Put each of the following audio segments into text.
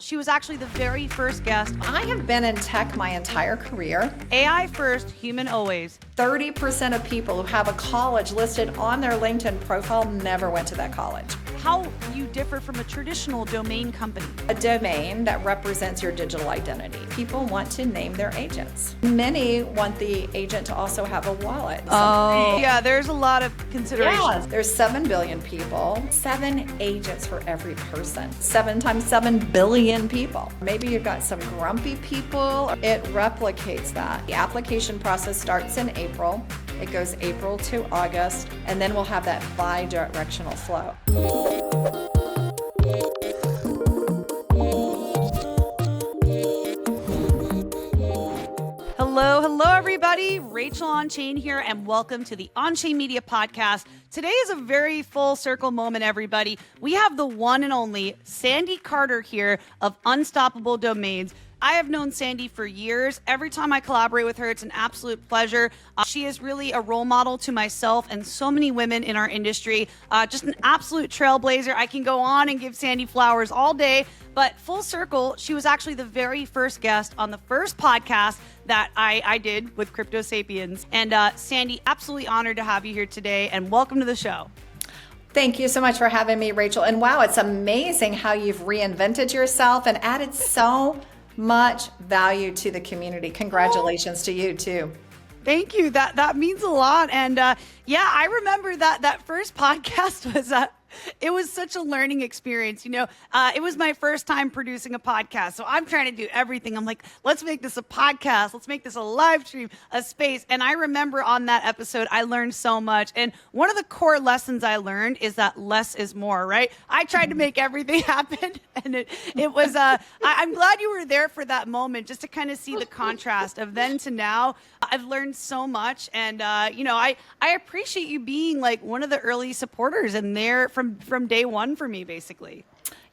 She was actually the very first guest. I have been in tech my entire career. AI first, human always. 30% of people who have a college listed on their LinkedIn profile never went to that college. How you differ from a traditional domain company. A domain that represents your digital identity. People want to name their agents. Many want the agent to also have a wallet. Yeah, there's a lot of consideration. Yeah, there's 7 billion people, 7 agents for every person. 7 times 7 billion people. Maybe you've got some grumpy people. It replicates that. The application process starts in April. It goes April to August, and then we'll have that bi-directional flow. Hello everybody. Rachel Onchain here, and welcome to the Onchain Media Podcast. Today is a very full circle moment, everybody. We have the one and only Sandy Carter here of Unstoppable Domains. I have known Sandy for years. Every time I collaborate with her, it's an absolute pleasure. She is really a role model to myself and so many women in our industry. Just an absolute trailblazer. I can go on and give Sandy flowers all day, but full circle, she was actually the very first guest on the first podcast that I did with Crypto Sapiens. And Sandy, absolutely honored to have you here today, and welcome to the show. Thank you so much for having me, Rachel. And wow, it's amazing how you've reinvented yourself and added so much value to the community. Congratulations to you too. Thank you. That means a lot. And yeah, I remember that first podcast was it was such a learning experience. You know, it was my first time producing a podcast. So I'm trying to do everything. I'm like, let's make this a podcast. Let's make this a live stream, a space. And I remember on that episode, I learned so much. And one of the core lessons I learned is that less is more, right? I tried to make everything happen. And it was, I'm glad you were there for that moment, just to kind of see the contrast of then to now. I've learned so much. And, you know, I appreciate you being like one of the early supporters and there from day one for me, basically.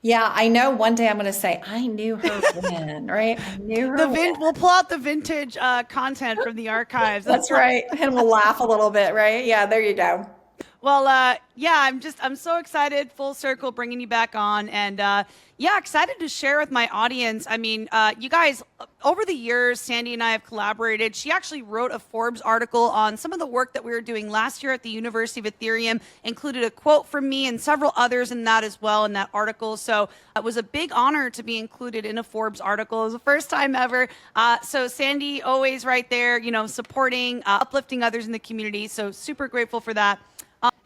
Yeah, I know one day I'm going to say, I knew her when, right? I knew her when. We'll pull out the vintage content from the archives. That's right. And we'll laugh a little bit, right? Yeah, there you go. Well, yeah, I'm so excited, full circle, bringing you back on. And yeah, excited to share with my audience. I mean, you guys, over the years, Sandy and I have collaborated. She actually wrote a Forbes article on some of the work that we were doing last year at the University of Ethereum, included a quote from me and several others in that as well in that article. So it was a big honor to be included in a Forbes article. It was the first time ever. So Sandy, always right there, you know, supporting, uplifting others in the community. So super grateful for that.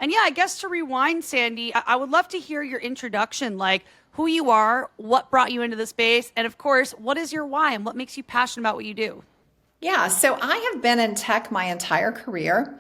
And yeah, I guess to rewind, Sandy, I would love to hear your introduction, like who you are, what brought you into the space, and of course, what is your why and what makes you passionate about what you do? Yeah, so I have been in tech my entire career.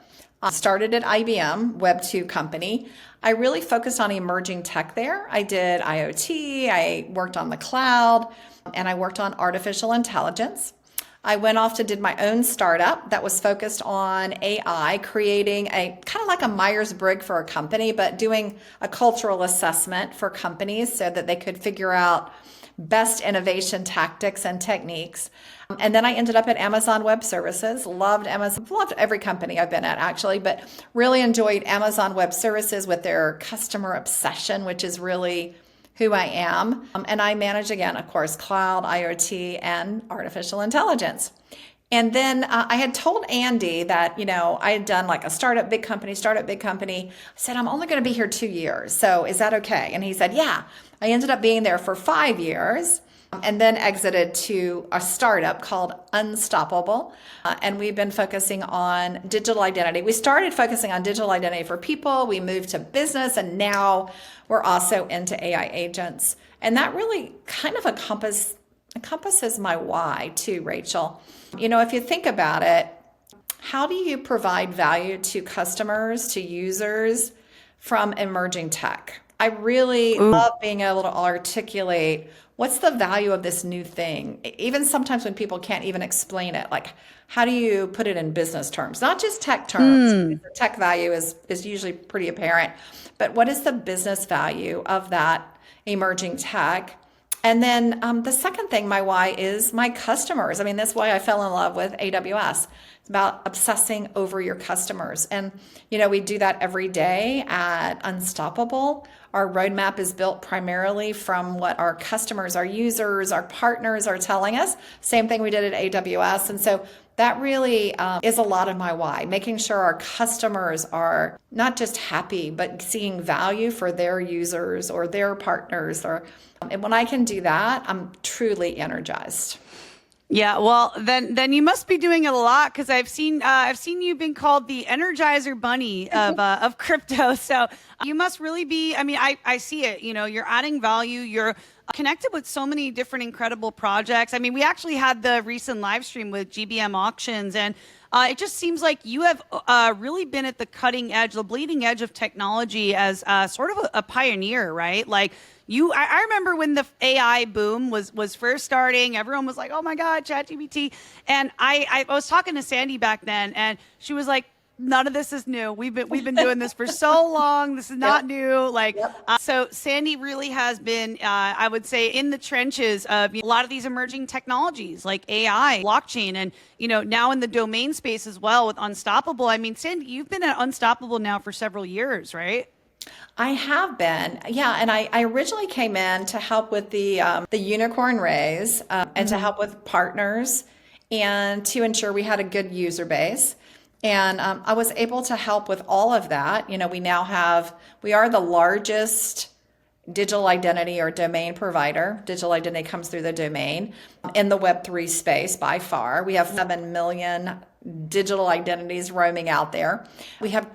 Started at IBM, Web2 company. I really focused on emerging tech there. I did IoT, I worked on the cloud, and I worked on artificial intelligence. I went off to did my own startup that was focused on AI, creating a kind of like a Myers-Briggs for a company, but doing a cultural assessment for companies so that they could figure out best innovation tactics and techniques. And then I ended up at Amazon Web Services. Loved Amazon, loved every company I've been at actually, but really enjoyed Amazon Web Services with their customer obsession, which is really who I am. And I manage, again, of course, cloud, IoT, and artificial intelligence. And then I had told Andy that, you know, I had done like a startup, big company. I said, I'm only going to be here 2 years. So is that okay? And he said, yeah. I ended up being there for 5 years and then exited to a startup called Unstoppable. And we've been focusing on digital identity. We started focusing on digital identity for people. We moved to business, and now we're also into AI agents. And that really kind of encompasses my why too, Rachel. You know, if you think about it, how do you provide value to customers, to users from emerging tech? I really love being able to articulate what's the value of this new thing, even sometimes when people can't even explain it. Like, how do you put it in business terms, not just tech terms? The tech value is usually pretty apparent, but what is the business value of that emerging tech? And then the second thing, my why, is my customers. I mean, that's why I fell in love with AWS. It's about obsessing over your customers. And, you know, we do that every day at Unstoppable. Our roadmap is built primarily from what our customers, our users, our partners are telling us. Same thing we did at AWS. And so that really is a lot of my why, making sure our customers are not just happy, but seeing value for their users or their partners. And when I can do that, I'm truly energized. Yeah, well, then you must be doing it a lot, because I've seen you've been called the Energizer Bunny of crypto. So you must really be. I mean, I see it. You know, you're adding value. You're connected with so many different incredible projects. I mean, we actually had the recent live stream with GBM Auctions, and it just seems like you have really been at the cutting edge, the bleeding edge of technology as sort of a pioneer, right? Like. I remember when the AI boom was first starting, everyone was like, oh my God, ChatGPT. And I was talking to Sandy back then, and she was like, none of this is new. We've been doing this for so long. This is not new. Like, so Sandy really has been, I would say, in the trenches of a lot of these emerging technologies like AI, blockchain, and, now in the domain space as well with Unstoppable. I mean, Sandy, you've been at Unstoppable now for several years, right? I have been, yeah, and I originally came in to help with the unicorn raise and to help with partners and to ensure we had a good user base. And I was able to help with all of that. We are the largest digital identity or domain provider. Digital identity comes through the domain in the Web3 space by far. We have 7 million digital identities roaming out there. We have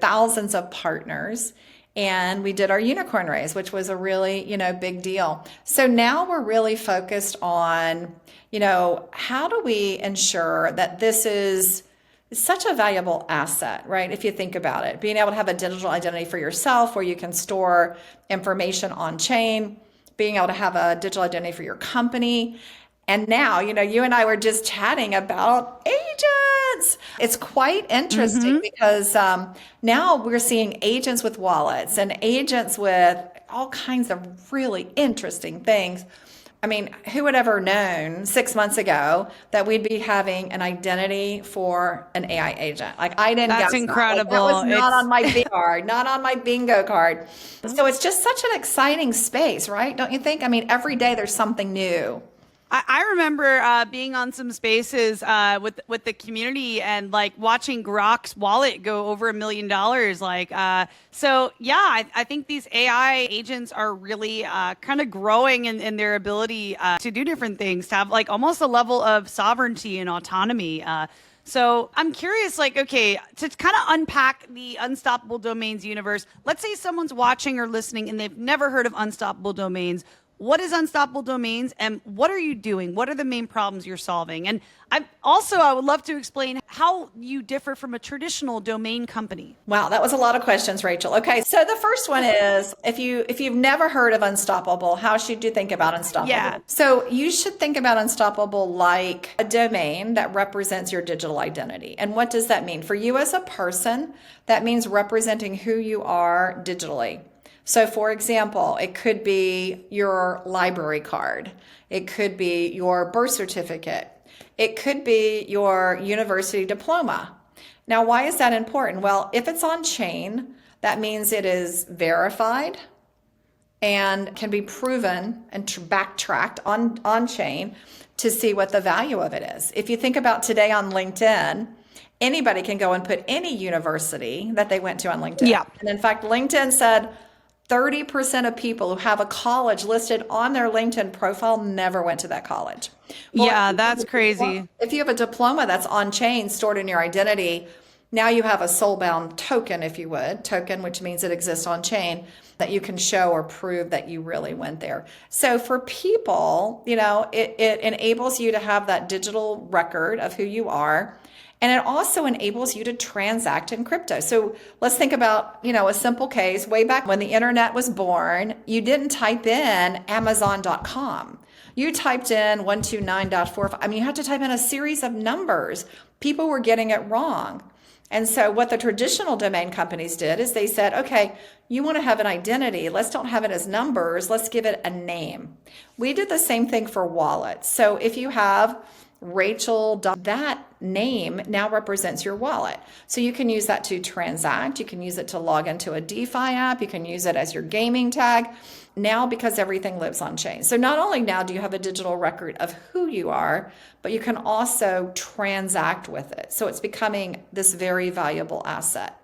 thousands of partners, and we did our unicorn raise, which was a really, big deal. So now we're really focused on, how do we ensure that this is such a valuable asset, right? If you think about it, being able to have a digital identity for yourself where you can store information on chain, being able to have a digital identity for your company. And now, you and I were just chatting about agents. It's quite interesting because now we're seeing agents with wallets and agents with all kinds of really interesting things. I mean, who would ever known 6 months ago that we'd be having an identity for an AI agent? Like, I didn't That's guess incredible. That was not on my bingo card, not on my bingo card. So it's just such an exciting space, right? Don't you think? I mean, every day there's something new. I remember being on some spaces with the community and like watching Grok's wallet go over $1 million. I think these AI agents are really kind of growing in their ability to do different things, to have like almost a level of sovereignty and autonomy. So I'm curious, to kind of unpack the Unstoppable Domains universe. Let's say someone's watching or listening and they've never heard of Unstoppable Domains. What is Unstoppable Domains, and what are you doing? What are the main problems you're solving? And I would love to explain how you differ from a traditional domain company. Wow, that was a lot of questions, Rachel. Okay, so the first one is, if you've never heard of Unstoppable, how should you think about Unstoppable? Yeah. So you should think about Unstoppable like a domain that represents your digital identity. And what does that mean? For you as a person, that means representing who you are digitally. So for example, it could be your library card. It could be your birth certificate. It could be your university diploma. Now, why is that important? Well, if it's on chain, that means it is verified and can be proven and backtracked on chain to see what the value of it is. If you think about today on LinkedIn, anybody can go and put any university that they went to on LinkedIn. Yeah. And in fact, LinkedIn said 30% of people who have a college listed on their LinkedIn profile never went to that college. Well, yeah, that's crazy. If you have a diploma that's on chain stored in your identity, now you have a soul-bound token, if you would, token, which means it exists on chain, that you can show or prove that you really went there. So for people, it enables you to have that digital record of who you are. And it also enables you to transact in crypto. So let's think about, a simple case. Way back when the internet was born, you didn't type in Amazon.com. You typed in 129.45. I mean, you had to type in a series of numbers. People were getting it wrong. And so what the traditional domain companies did is they said, okay, you want to have an identity. Let's don't have it as numbers. Let's give it a name. We did the same thing for wallets. So if you have Rachel, that name now represents your wallet. So you can use that to transact. You can use it to log into a DeFi app. You can use it as your gaming tag. Now, because everything lives on chain. So not only now do you have a digital record of who you are, but you can also transact with it. So it's becoming this very valuable asset.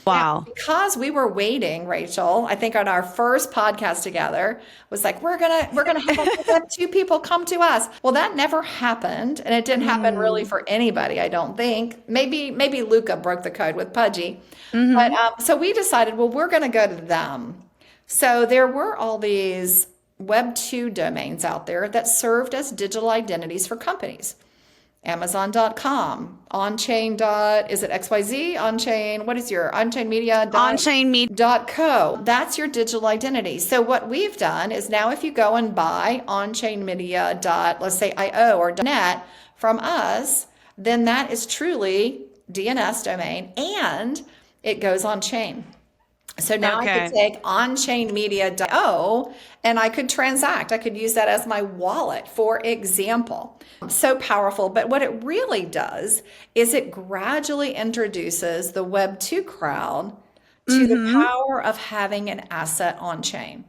Now, Wow. because we were waiting, Rachel, I think on our first podcast together was like, we're gonna have two people come to us. Well, that never happened, and it didn't happen really for anybody, I don't think. Maybe Luca broke the code with Pudgy, but so we decided, well, we're gonna go to them. So there were all these Web2 domains out there that served as digital identities for companies. Amazon.com, Onchain. Is it XYZ? Onchain. What is your Onchain Media? On-chain media. .co. That's your digital identity. So what we've done is now if you go and buy Onchain Media. Let's say .io or .net from us, then that is truly DNS domain and it goes on chain. So now I could take onchainmedia.io and I could transact. I could use that as my wallet, for example. So powerful. But what it really does is it gradually introduces the Web2 crowd to the power of having an asset on chain.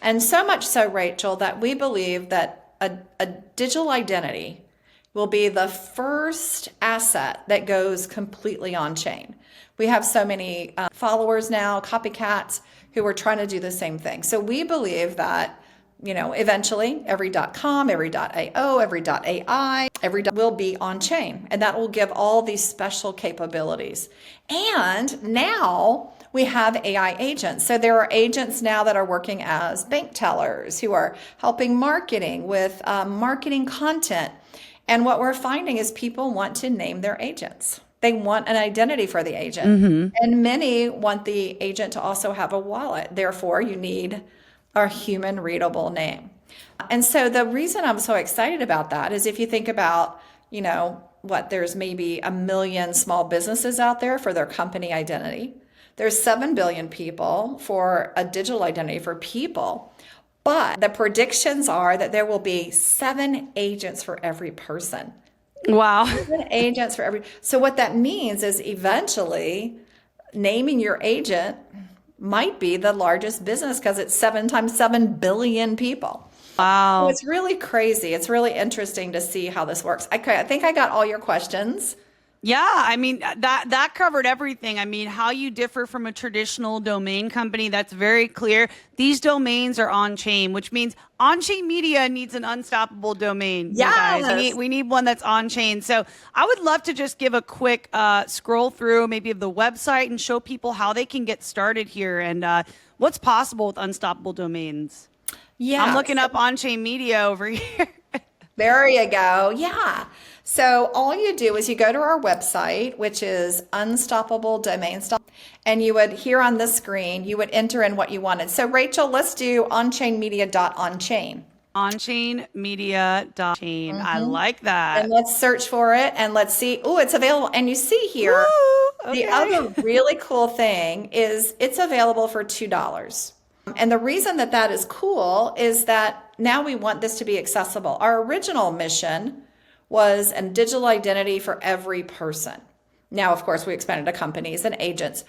And so much so, Rachel, that we believe that a digital identity will be the first asset that goes completely on chain. We have so many followers now, copycats, who are trying to do the same thing. So we believe that, eventually every .com, every .io, every .ai, will be on chain. And that will give all these special capabilities. And now we have AI agents. So there are agents now that are working as bank tellers who are helping marketing with marketing content. And what we're finding is people want to name their agents. They want an identity for the agent. And many want the agent to also have a wallet. Therefore, you need a human readable name. And so the reason I'm so excited about that is if you think about, there's maybe 1 million small businesses out there for their company identity. There's 7 billion people for a digital identity for people. But the predictions are that there will be 7 agents for every person. Wow. 7 agents for every. So what that means is eventually naming your agent might be the largest business because it's 7 times 7 billion people. Wow. So it's really crazy. It's really interesting to see how this works. I think I got all your questions. Yeah, I mean, that covered everything. I mean, how you differ from a traditional domain company, that's very clear. These domains are on-chain, which means on-chain media needs an unstoppable domain. Yes. You guys. We need one that's on-chain. So I would love to just give a quick scroll through maybe of the website and show people how they can get started here and what's possible with unstoppable domains. Yeah. I'm looking up on-chain media over here. There you go. Yeah. So all you do is you go to our website, which is Unstoppable Domains, and you would, here on the screen, you would enter in what you wanted. So Rachel, let's do onchainmedia.onchain. Onchainmedia.chain. I like that. And let's search for it and let's see. Oh, it's available. And you see here, Woo! The Okay. other really cool thing is it's available for $2. And the reason that that is cool is that now we want this to be accessible. Our original mission was a digital identity for every person. Now, of course, we expanded to companies and agents.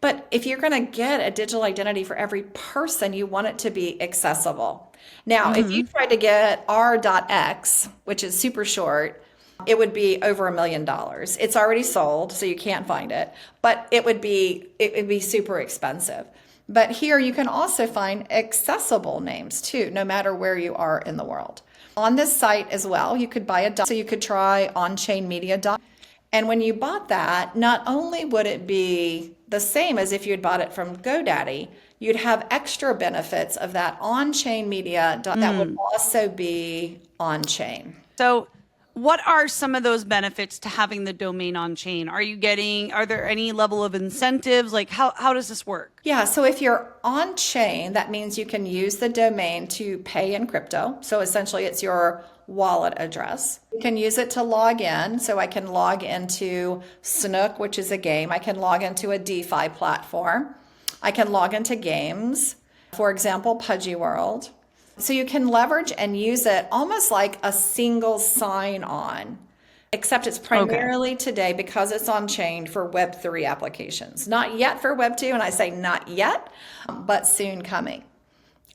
But if you're going to get a digital identity for every person, you want it to be accessible. Now, if you tried to get R.X, which is super short, it would be over $1 million. It's already sold, so you can't find it. But it would be super expensive. But here you can also find accessible names too, no matter where you are in the world. On this site as well, you could buy so you could try onchainmedia. And when you bought that, not only would it be the same as if you had bought it from GoDaddy, you'd have extra benefits of that on-chain media that would also be on-chain. So what are some of those benefits to having the domain on chain? Are there any level of incentives? Like how does this work? Yeah, so if you're on chain, that means you can use the domain to pay in crypto. So essentially it's your wallet address. You can use it to log in. So I can log into Snook, which is a game. I can log into a DeFi platform. I can log into games. For example, Pudgy World. So you can leverage and use it almost like a single sign-on, except it's primarily today, because it's on chain, for Web3 applications. Not yet for Web2, and I say not yet, but soon coming.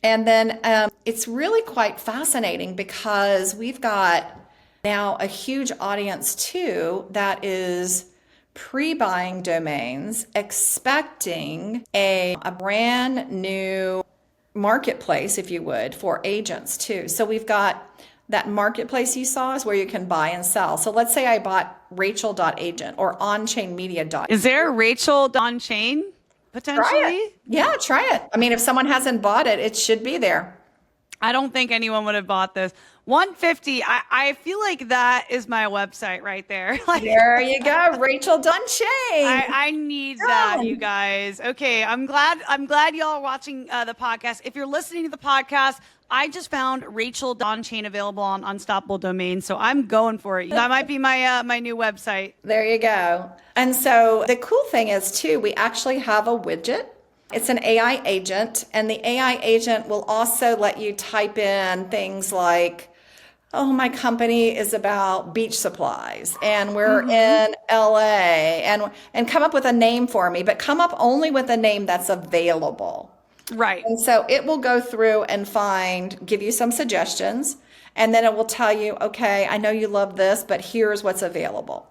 And then it's really quite fascinating because we've got now a huge audience too that is pre-buying domains, expecting a brand new marketplace, if you would, for agents too. So we've got that marketplace you saw is where you can buy and sell. So let's say I bought Rachel.agent or Onchain Media. Is there a Rachel Onchain potentially? Try it. Yeah, try it. I mean, if someone hasn't bought it, it should be there. I don't think anyone would have bought this. 150. I feel like that is my website right there. Like, there you go, Rachel Onchain. I need that, you guys. Okay, I'm glad y'all are watching the podcast. If you're listening to the podcast, I just found Rachel Onchain available on Unstoppable Domains, so I'm going for it. That might be my my new website. There you go. And so the cool thing is too, we actually have a widget. It's an AI agent, and the AI agent will also let you type in things like, oh, my company is about beach supplies and we're in LA, and come up with a name for me, but come up only with a name that's available. Right. And so it will go through and give you some suggestions, and then it will tell you, okay, I know you love this, but here's what's available.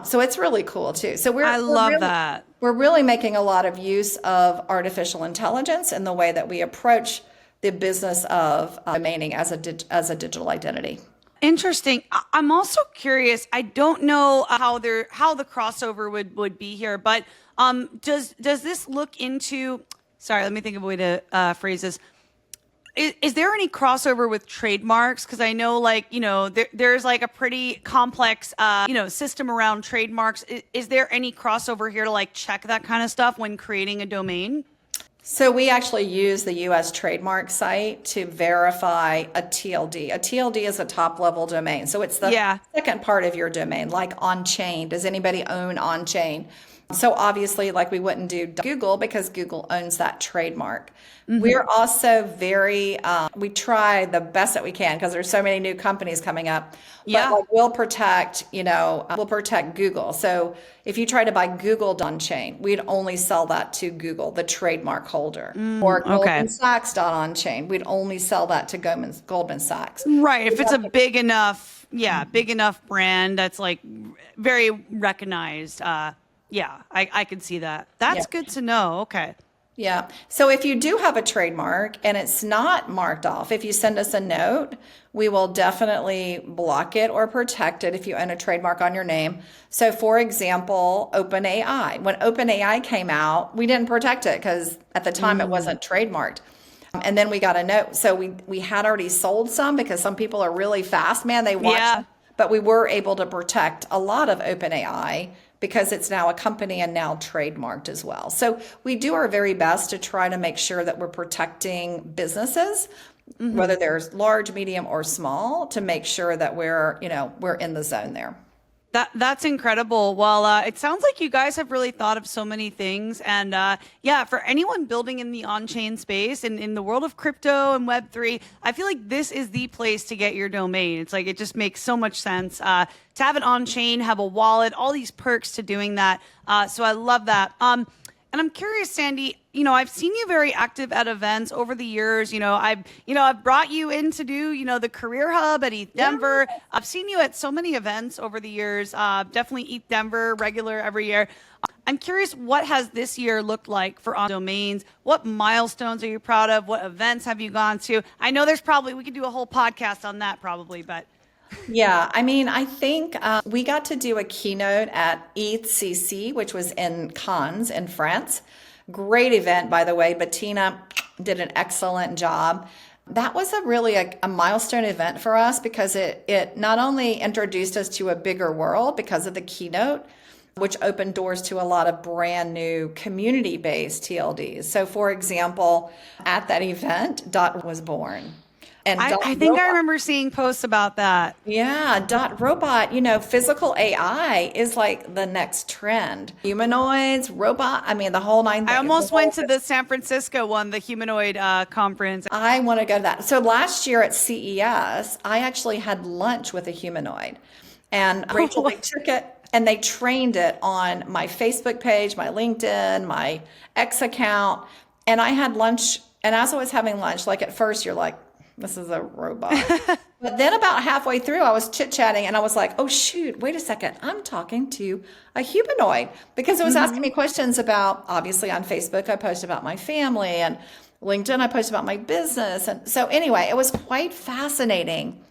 So it's really cool too. So I love that. We're really making a lot of use of artificial intelligence in the way that we approach the business of domaining as a digital identity. Interesting. I'm also curious. I don't know how the crossover would be here, but does this look into? Sorry, let me think of a way to phrase this. Is there any crossover with trademarks? Because I know, like, there's like a pretty complex, system around trademarks. Is there any crossover here to like check that kind of stuff when creating a domain? So we actually use the U.S. trademark site to verify a TLD. A TLD is a top-level domain. So it's the second part of your domain, like Onchain. Does anybody own Onchain? So obviously, like, we wouldn't do Google because Google owns that trademark. We're also we try the best that we can because there's so many new companies coming up. Yeah. But like, we'll protect Google. So if you try to buy Google Onchain, we'd only sell that to Google, the trademark holder. Or Goldman Sachs Onchain, we'd only sell that to Goldman Sachs. Right. If it's a big enough brand that's like very recognized. I can see that. That's good to know. Okay. Yeah. So if you do have a trademark and it's not marked off, if you send us a note, we will definitely block it or protect it if you own a trademark on your name. So for example, OpenAI. When OpenAI came out, we didn't protect it because at the time it wasn't trademarked. And then we got a note. So we had already sold some because some people are really fast, man. They watch. Yeah. But we were able to protect a lot of OpenAI because it's now a company and now trademarked as well. So we do our very best to try to make sure that we're protecting businesses, whether they're large, medium, or small, to make sure that we're in the zone there. That's incredible. Well, it sounds like you guys have really thought of so many things. And for anyone building in the on-chain space and in the world of crypto and Web3, I feel like this is the place to get your domain. It's like, it just makes so much sense to have it on-chain, have a wallet, all these perks to doing that. So I love that. And I'm curious, Sandy, I've seen you very active at events over the years. I've brought you in to do, the Career Hub at ETH Denver. Yeah. I've seen you at so many events over the years. Definitely ETH Denver, regular every year. I'm curious, what has this year looked like for On Domains? What milestones are you proud of? What events have you gone to? I know we could do a whole podcast on that probably, but... Yeah, I mean, I think we got to do a keynote at ETHCC, which was in Cannes in France. Great event, by the way. Bettina did an excellent job. That was really a milestone event for us because it not only introduced us to a bigger world because of the keynote, which opened doors to a lot of brand new community-based TLDs. So for example, at that event, Dot was born. And I think I remember seeing posts about that. yeah, dot robot, physical AI is like the next trend. Humanoids, robot, I mean, the whole nine I things. almost went to the San Francisco one, the humanoid conference. I want to go to that. So last year at CES, I actually had lunch with a humanoid. And Rachel, they took it and they trained it on my Facebook page, my LinkedIn, my X account. And I had lunch. And as I was having lunch, like at first you're like, this is a robot. But then about halfway through, I was chit-chatting and I was like, oh, shoot, wait a second. I'm talking to a humanoid because it was asking me questions about, obviously on Facebook, I post about my family, and LinkedIn, I post about my business. And so anyway, it was quite fascinating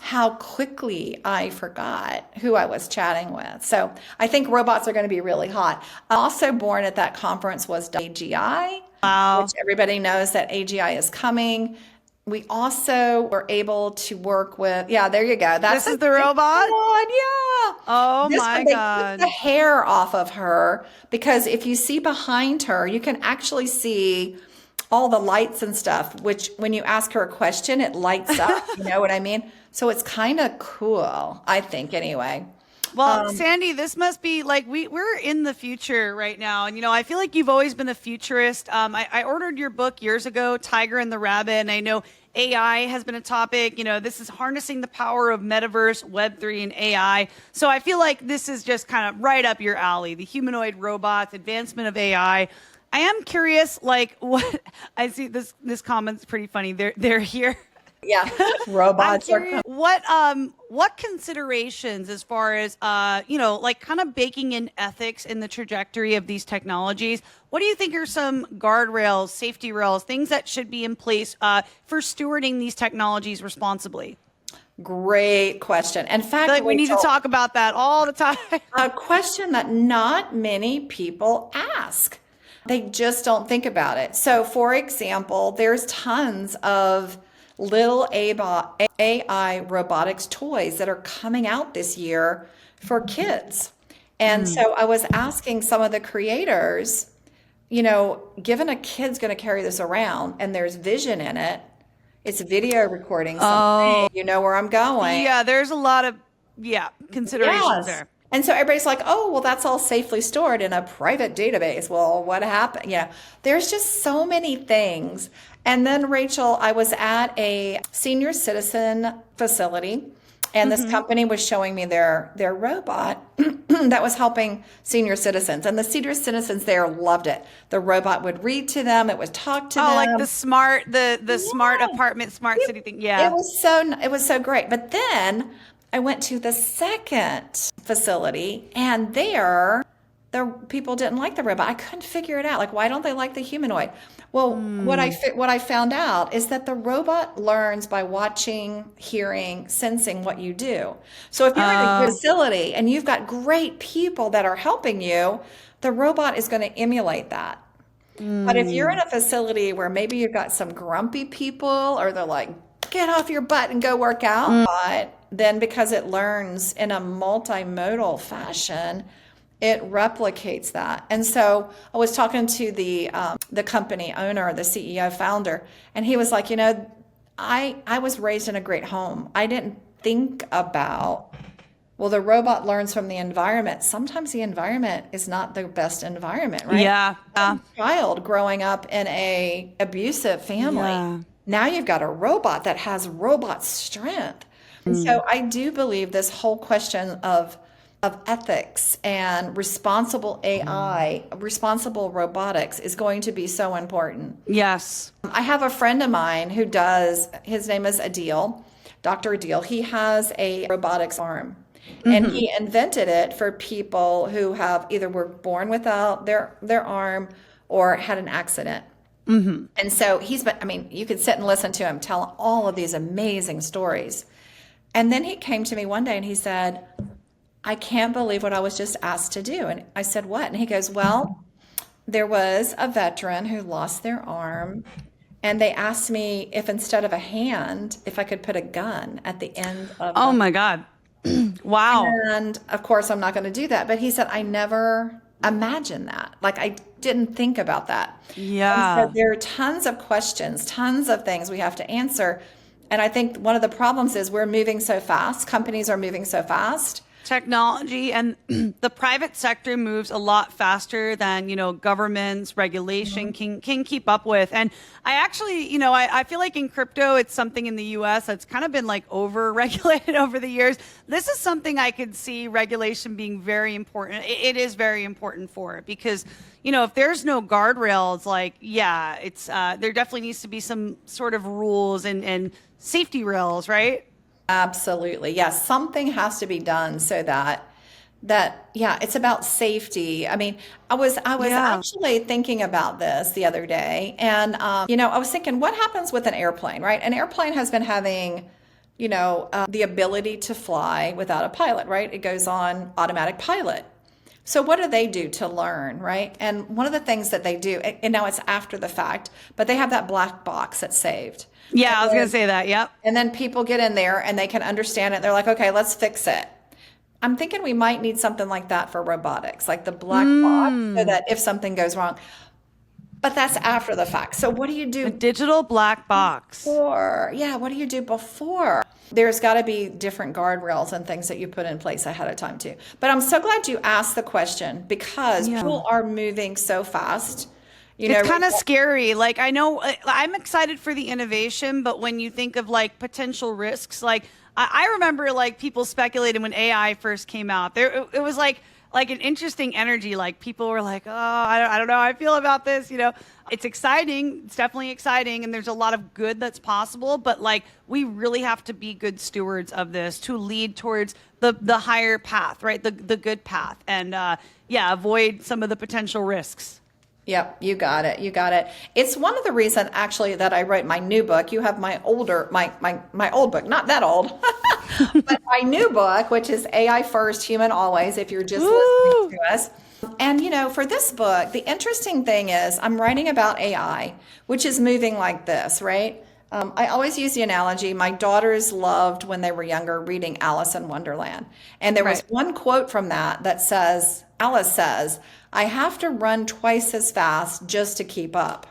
how quickly I forgot who I was chatting with. So I think robots are going to be really hot. Also born at that conference was AGI, Wow. which everybody knows that AGI is coming. We also were able to work with, yeah, there you go. This is the robot? One, yeah. Oh This my one, they God. took the hair off of her because if you see behind her, you can actually see all the lights and stuff, which when you ask her a question, it lights up. You know what I mean? So it's kind of cool, I think, anyway. Well, Sandy, this must be like we're in the future right now. And, I feel like you've always been a futurist. I ordered your book years ago, Tiger and the Rabbit. And I know AI has been a topic. This is harnessing the power of metaverse, Web3, and AI. So I feel like this is just kind of right up your alley, the humanoid robots, advancement of AI. I am curious, like, what I see this comment's pretty funny. They're here. Yeah, robots are Curious, what considerations as far as like kind of baking in ethics in the trajectory of these technologies? What do you think are some guardrails, safety rails, things that should be in place for stewarding these technologies responsibly? great question. In I fact, feel like we need to Rachel, talk about that all the time. a question that not many people ask. They just don't think about it. So, for example, there's tons of little AI robotics toys that are coming out this year for kids. And so I was asking some of the creators, given a kid's going to carry this around and there's vision in it, it's video recording something, you know where I'm going. Yeah, there's a lot of considerations Yes. there. And so everybody's like, oh, well, that's all safely stored in a private database. Well, what happened? There's just so many things. And then, Rachel, I was at a senior citizen facility, and this company was showing me their robot that was helping senior citizens. And the senior citizens there loved it. The robot would read to them. It would talk to them. Oh, like the smart apartment, smart city thing. Yeah. It was so great. But then I went to the second facility, and the people didn't like the robot. I couldn't figure it out. Like, why don't they like the humanoid? Well, what I found out is that the robot learns by watching, hearing, sensing what you do. So if you're in a facility and you've got great people that are helping you, the robot is going to emulate that. But if you're in a facility where maybe you've got some grumpy people, or they're like, get off your butt and go work out, but then because it learns in a multimodal fashion, it replicates that. And so I was talking to the company owner, the CEO founder, and he was like, I was raised in a great home. I didn't think about, well, the robot learns from the environment. Sometimes the environment is not the best environment, right? Yeah. Child growing up in a abusive family. Yeah. Now you've got a robot that has robot strength. And so I do believe this whole question of ethics and responsible AI, responsible robotics is going to be so important. Yes. I have a friend of mine who his name is Adil, Dr. Adil. He has a robotics arm. And he invented it for people who have either were born without their arm or had an accident. And so you could sit and listen to him tell all of these amazing stories. And then he came to me one day and he said, I can't believe what I was just asked to do. And I said, what? And he goes, well, there was a veteran who lost their arm, and they asked me if instead of a hand, if I could put a gun at the end of Oh my God. Wow. And of course, I'm not going to do that. But he said, I never imagined that. Like, I didn't think about that. Yeah. And so there are tons of questions, tons of things we have to answer. And I think one of the problems is we're moving so fast. Companies are moving so fast. Technology and the private sector moves a lot faster than, governments, regulation can keep up with. And I actually, I feel like in crypto, it's something in the US that's kind of been like over regulated over the years. This is something I could see regulation being very important. It is very important for it because, if there's no guardrails, it's there definitely needs to be some sort of rules and safety rails, right? Absolutely. Yes, something has to be done so that it's about safety. I mean, I was actually thinking about this the other day, and I was thinking, what happens with an airplane, right? An airplane has been having the ability to fly without a pilot, right? It goes on automatic pilot. So what do they do to learn, right? And one of the things that they do, and now it's after the fact, but they have that black box that's saved. Yeah, I was going to say that. Yep. And then people get in there and they can understand it. They're like, okay, let's fix it. I'm thinking we might need something like that for robotics, like the black box, so that if something goes wrong. But that's after the fact. So what do you do? A digital black box. Before? Yeah, what do you do before? There's got to be different guardrails and things that you put in place ahead of time too. But I'm so glad you asked the question because people are moving so fast. It's kind of scary. Like, I know I'm excited for the innovation, but when you think of like potential risks, like I remember like people speculated when AI first came out, it was like an interesting energy. Like people were like, oh, I don't know how I feel about this. It's exciting. It's definitely exciting. And there's a lot of good that's possible. But like we really have to be good stewards of this to lead towards the higher path, right? The good path. And avoid some of the potential risks. Yep, you got it. You got it. It's one of the reasons actually that I wrote my new book. You have my old book, not that old, but my new book, which is AI First, Human Always, if you're just listening to us. And for this book, the interesting thing is I'm writing about AI, which is moving like this, right? I always use the analogy. My daughters loved when they were younger reading Alice in Wonderland. And there was one quote from that says, Alice says, I have to run twice as fast just to keep up.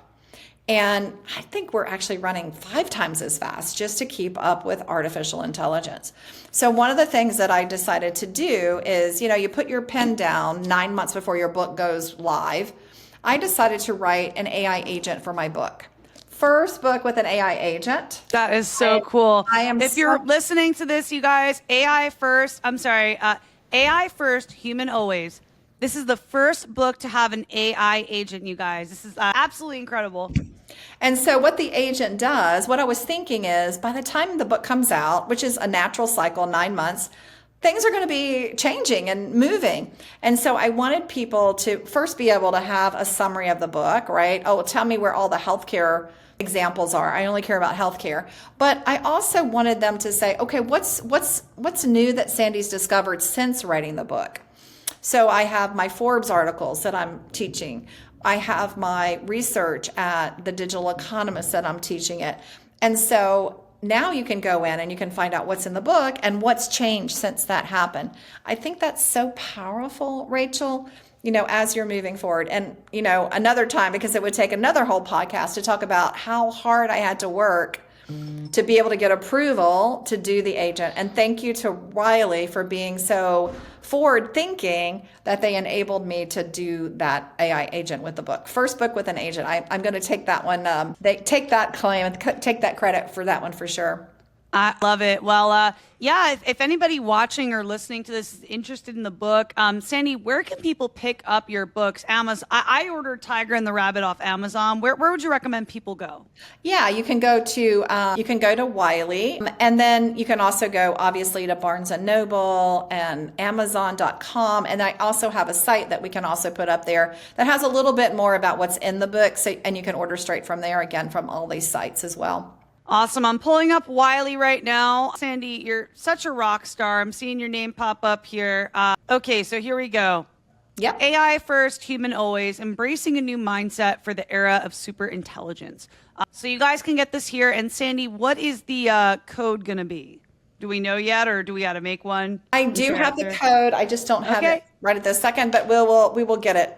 And I think we're actually running 5 times as fast just to keep up with artificial intelligence. So one of the things that I decided to do is, you put your pen down 9 months before your book goes live. I decided to write an AI agent for my book. First book with an AI agent. That is so cool. If you're listening to this, you guys, AI First, Human Always. This is the first book to have an AI agent, you guys. This is absolutely incredible. And so what the agent does, what I was thinking is by the time the book comes out, which is a natural cycle, 9 months, things are going to be changing and moving. And so I wanted people to first be able to have a summary of the book, right? Oh, tell me where all the healthcare examples are. I only care about healthcare. But I also wanted them to say, okay, what's new that Sandy's discovered since writing the book? So I have my Forbes articles that I'm teaching. I have my research at the Digital Economist that I'm teaching it. And so now you can go in and you can find out what's in the book and what's changed since that happened. I think that's so powerful, Rachel, as you're moving forward. And, another time, because it would take another whole podcast to talk about how hard I had to work to be able to get approval to do the agent. And thank you to Wiley for being so forward thinking that they enabled me to do that AI agent with the book. First book with an agent. I'm going to take that one. They take that claim and take that credit for that one for sure. I love it. Well, if anybody watching or listening to this is interested in the book, Sandy, where can people pick up your books? Amazon. I ordered Tiger and the Rabbit off Amazon. Where would you recommend people go? Yeah, you can go to Wiley, and then you can also go obviously to Barnes and Noble and Amazon.com. And I also have a site that we can also put up there that has a little bit more about what's in the book. And you can order straight from there, again, from all these sites as well. Awesome. I'm pulling up Wiley right now. Sandy, you're such a rock star. I'm seeing your name pop up here. Okay, so here we go. Yep. AI First, Human Always, embracing a new mindset for the era of super intelligence. So you guys can get this here. And Sandy, what is the code going to be? Do we know yet, or do we got to make one? I do have the code. I just don't have it right at this second, but we will get it.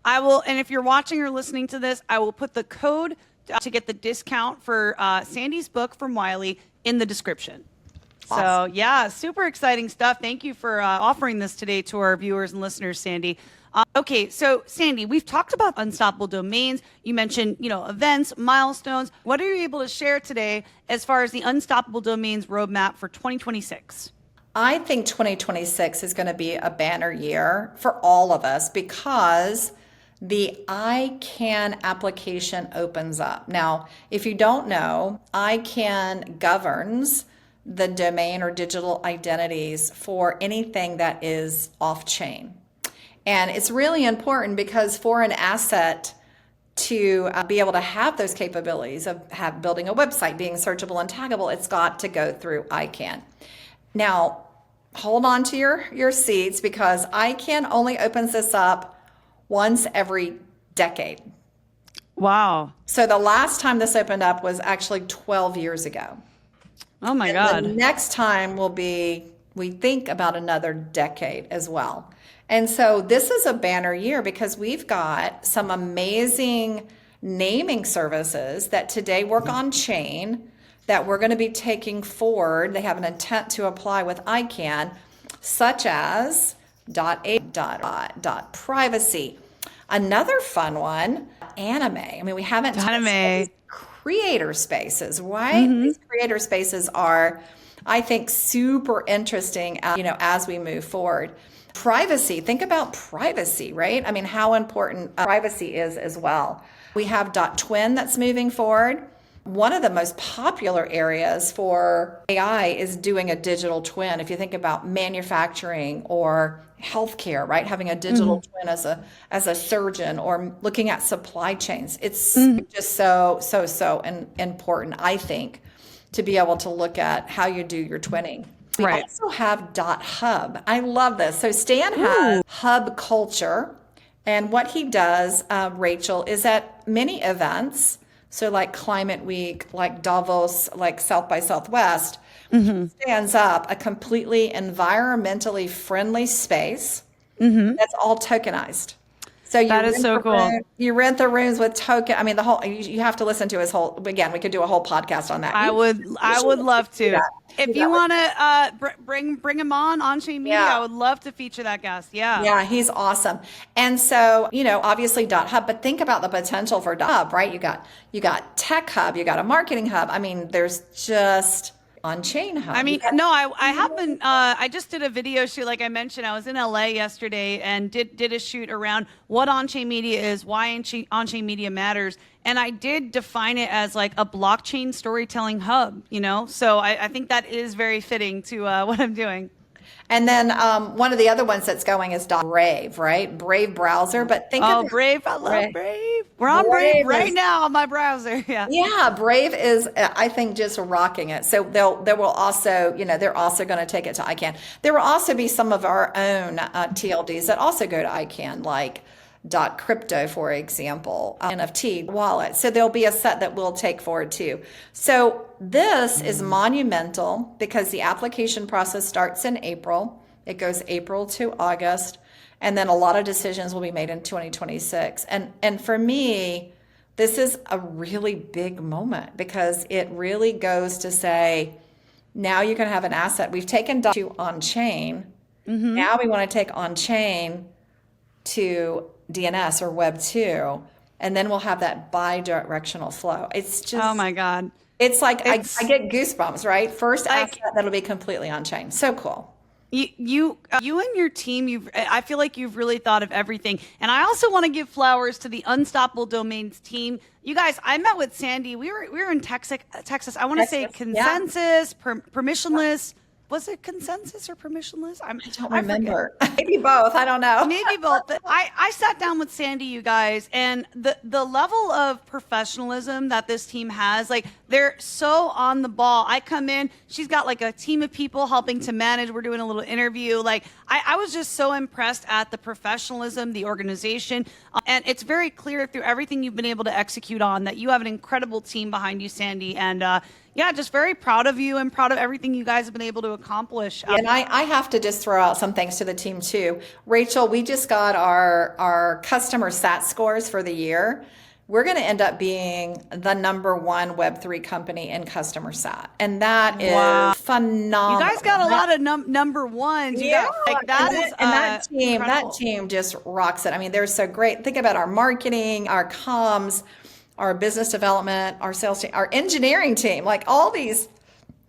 I will. And if you're watching or listening to this, I will put the code to get the discount for Sandy's book from Wiley in the description. Awesome. So yeah, super exciting stuff. Thank you for offering this today to our viewers and listeners, Sandy. Okay, so Sandy, we've talked about unstoppable domains. You mentioned, events, milestones. What are you able to share today as far as the unstoppable domains roadmap for 2026? I think 2026 is going to be a banner year for all of us because the ICANN application opens up. Now, if you don't know, ICANN governs the domain or digital identities for anything that is off-chain. And it's really important because for an asset to be able to have those capabilities of building a website, being searchable and taggable, it's got to go through ICANN. Now, hold on to your seats because ICANN only opens this up once every decade. Wow. So the last time this opened up was actually 12 years ago. Oh my And God. the next time will be, we think, about another decade as well. And so this is a banner year because we've got some amazing naming services that today work on chain that we're going to be taking forward. They have an intent to apply with ICANN, such as .privacy. Another fun one, anime. I mean, we haven't touched on Anime. these creator spaces, right? These creator spaces are, I think, super interesting, as we move forward. Privacy, think about privacy, right? I mean, how important privacy is as well. We have .twin that's moving forward. One of the most popular areas for AI is doing a digital twin. If you think about manufacturing or healthcare, right? Having a digital twin as a surgeon or looking at supply chains. It's just so important, I think, to be able to look at how you do your twinning. We Right. also have .hub. I love this. So Stan has hub culture, and what he does, Rachel, is at many events, so like Climate Week, like Davos, like South by Southwest, stands up a completely environmentally friendly space that's all tokenized. So That is so cool. You rent the rooms with token. I mean, the whole, you have to listen to his whole, again, we could do a whole podcast on that. I would love to. If you want to. to bring him on Onchain Media, Yeah. I would love to feature that guest. Yeah. Yeah, he's awesome. And so, obviously .hub, but think about the potential for .hub, right? You got tech hub, you got a marketing hub. I mean, there's just on-chain hub. I mean, no, I have been, I just did a video shoot, like I mentioned. I was in LA yesterday and did a shoot around what on-chain media is, why on-chain media matters. And I did define it as like a blockchain storytelling hub, So I think that is very fitting to what I'm doing. And then one of the other ones that's going is Brave, right? Brave browser. But think of Brave. I love Brave. We're on Brave right now on my browser. Yeah. Yeah, Brave is, I think, just rocking it. So there will also, they're also going to take it to ICANN. There will also be some of our own TLDs that also go to ICANN, like .crypto, for example, NFT wallet. So there'll be a set that we'll take forward too. So this is monumental because the application process starts in April. It goes April to August. And then a lot of decisions will be made in 2026. And for me, this is a really big moment because it really goes to say, now you can have an asset. We've taken to on-chain. Now we want to take on-chain to DNS or Web 2, and then we'll have that bi-directional flow. It's just, oh my God. It's like, I get goosebumps, right? First asset that'll be completely on-chain. So cool. You and your team, I feel like you've really thought of everything. And I also want to give flowers to the Unstoppable Domains team. You guys, I met with Sandy. We were in Texas. I want to say consensus, permissionless. Was it consensus or permissionless? I don't remember. Maybe both. I don't know. Maybe both. But I sat down with Sandy, you guys, and the level of professionalism that this team has, like they're so on the ball. I come in, she's got like a team of people helping to manage. We're doing a little interview. Like I was just so impressed at the professionalism, the organization. And it's very clear through everything you've been able to execute on that you have an incredible team behind you, Sandy. And yeah, just very proud of you and proud of everything you guys have been able to accomplish. And I have to just throw out some thanks to the team too. Rachel, we just got our customer SAT scores for the year. we're going to end up being the number one Web3 company in customer sat. And that is phenomenal. You guys got a lot of number ones. You got, like, that incredible. team just rocks it. I mean, they're so great. Think about our marketing, our comms, our business development, our sales team, our engineering team, like all these,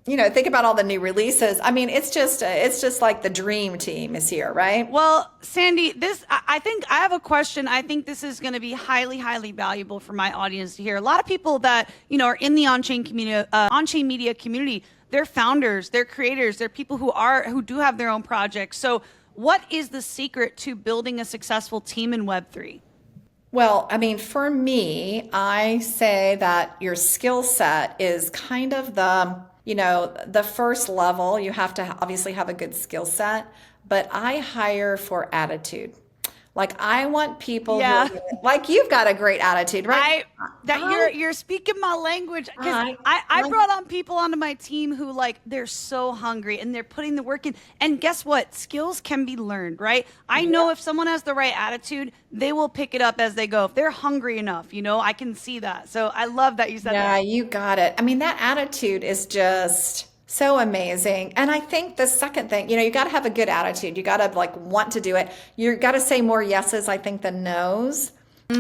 think about all the new releases. I mean, it's just like the dream team is here, right? Well, Sandy, I think I have a question. I think this is going to be highly, highly valuable for my audience to hear. A lot of people that, are in the on-chain community, on-chain media community, they're founders, they're creators, they're people who do have their own projects. So what is the secret to building a successful team in Web3? Well, I mean, for me, I say that your skill set is kind of the first level. You have to obviously have a good skill set, but I hire for attitude. Like, I want people who, like, you've got a great attitude, right? You're speaking my language, because I brought on people onto my team who, like, they're so hungry and they're putting the work in. And guess what? Skills can be learned, right? I know if someone has the right attitude, they will pick it up as they go. If they're hungry enough, I can see that. So I love that you said that. Yeah, you got it. I mean, that attitude is just so amazing. And I think the second thing, you got to have a good attitude. You got to want to do it. You got to say more yeses, I think, than nos.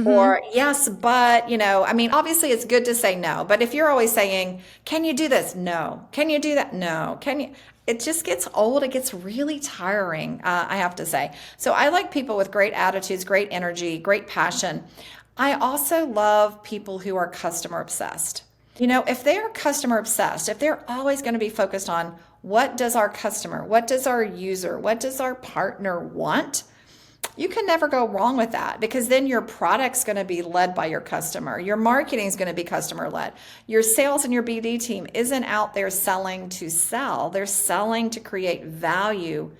Or yes, but, I mean, obviously it's good to say no. But if you're always saying, can you do this? No. Can you do that? No. Can you? It just gets old. It gets really tiring, I have to say. So I like people with great attitudes, great energy, great passion. I also love people who are customer obsessed. If they're customer obsessed, if they're always going to be focused on what does our customer, what does our user, what does our partner want, you can never go wrong with that, because then your product's going to be led by your customer. Your marketing is going to be customer led. Your sales and your BD team isn't out there selling to sell. They're selling to create value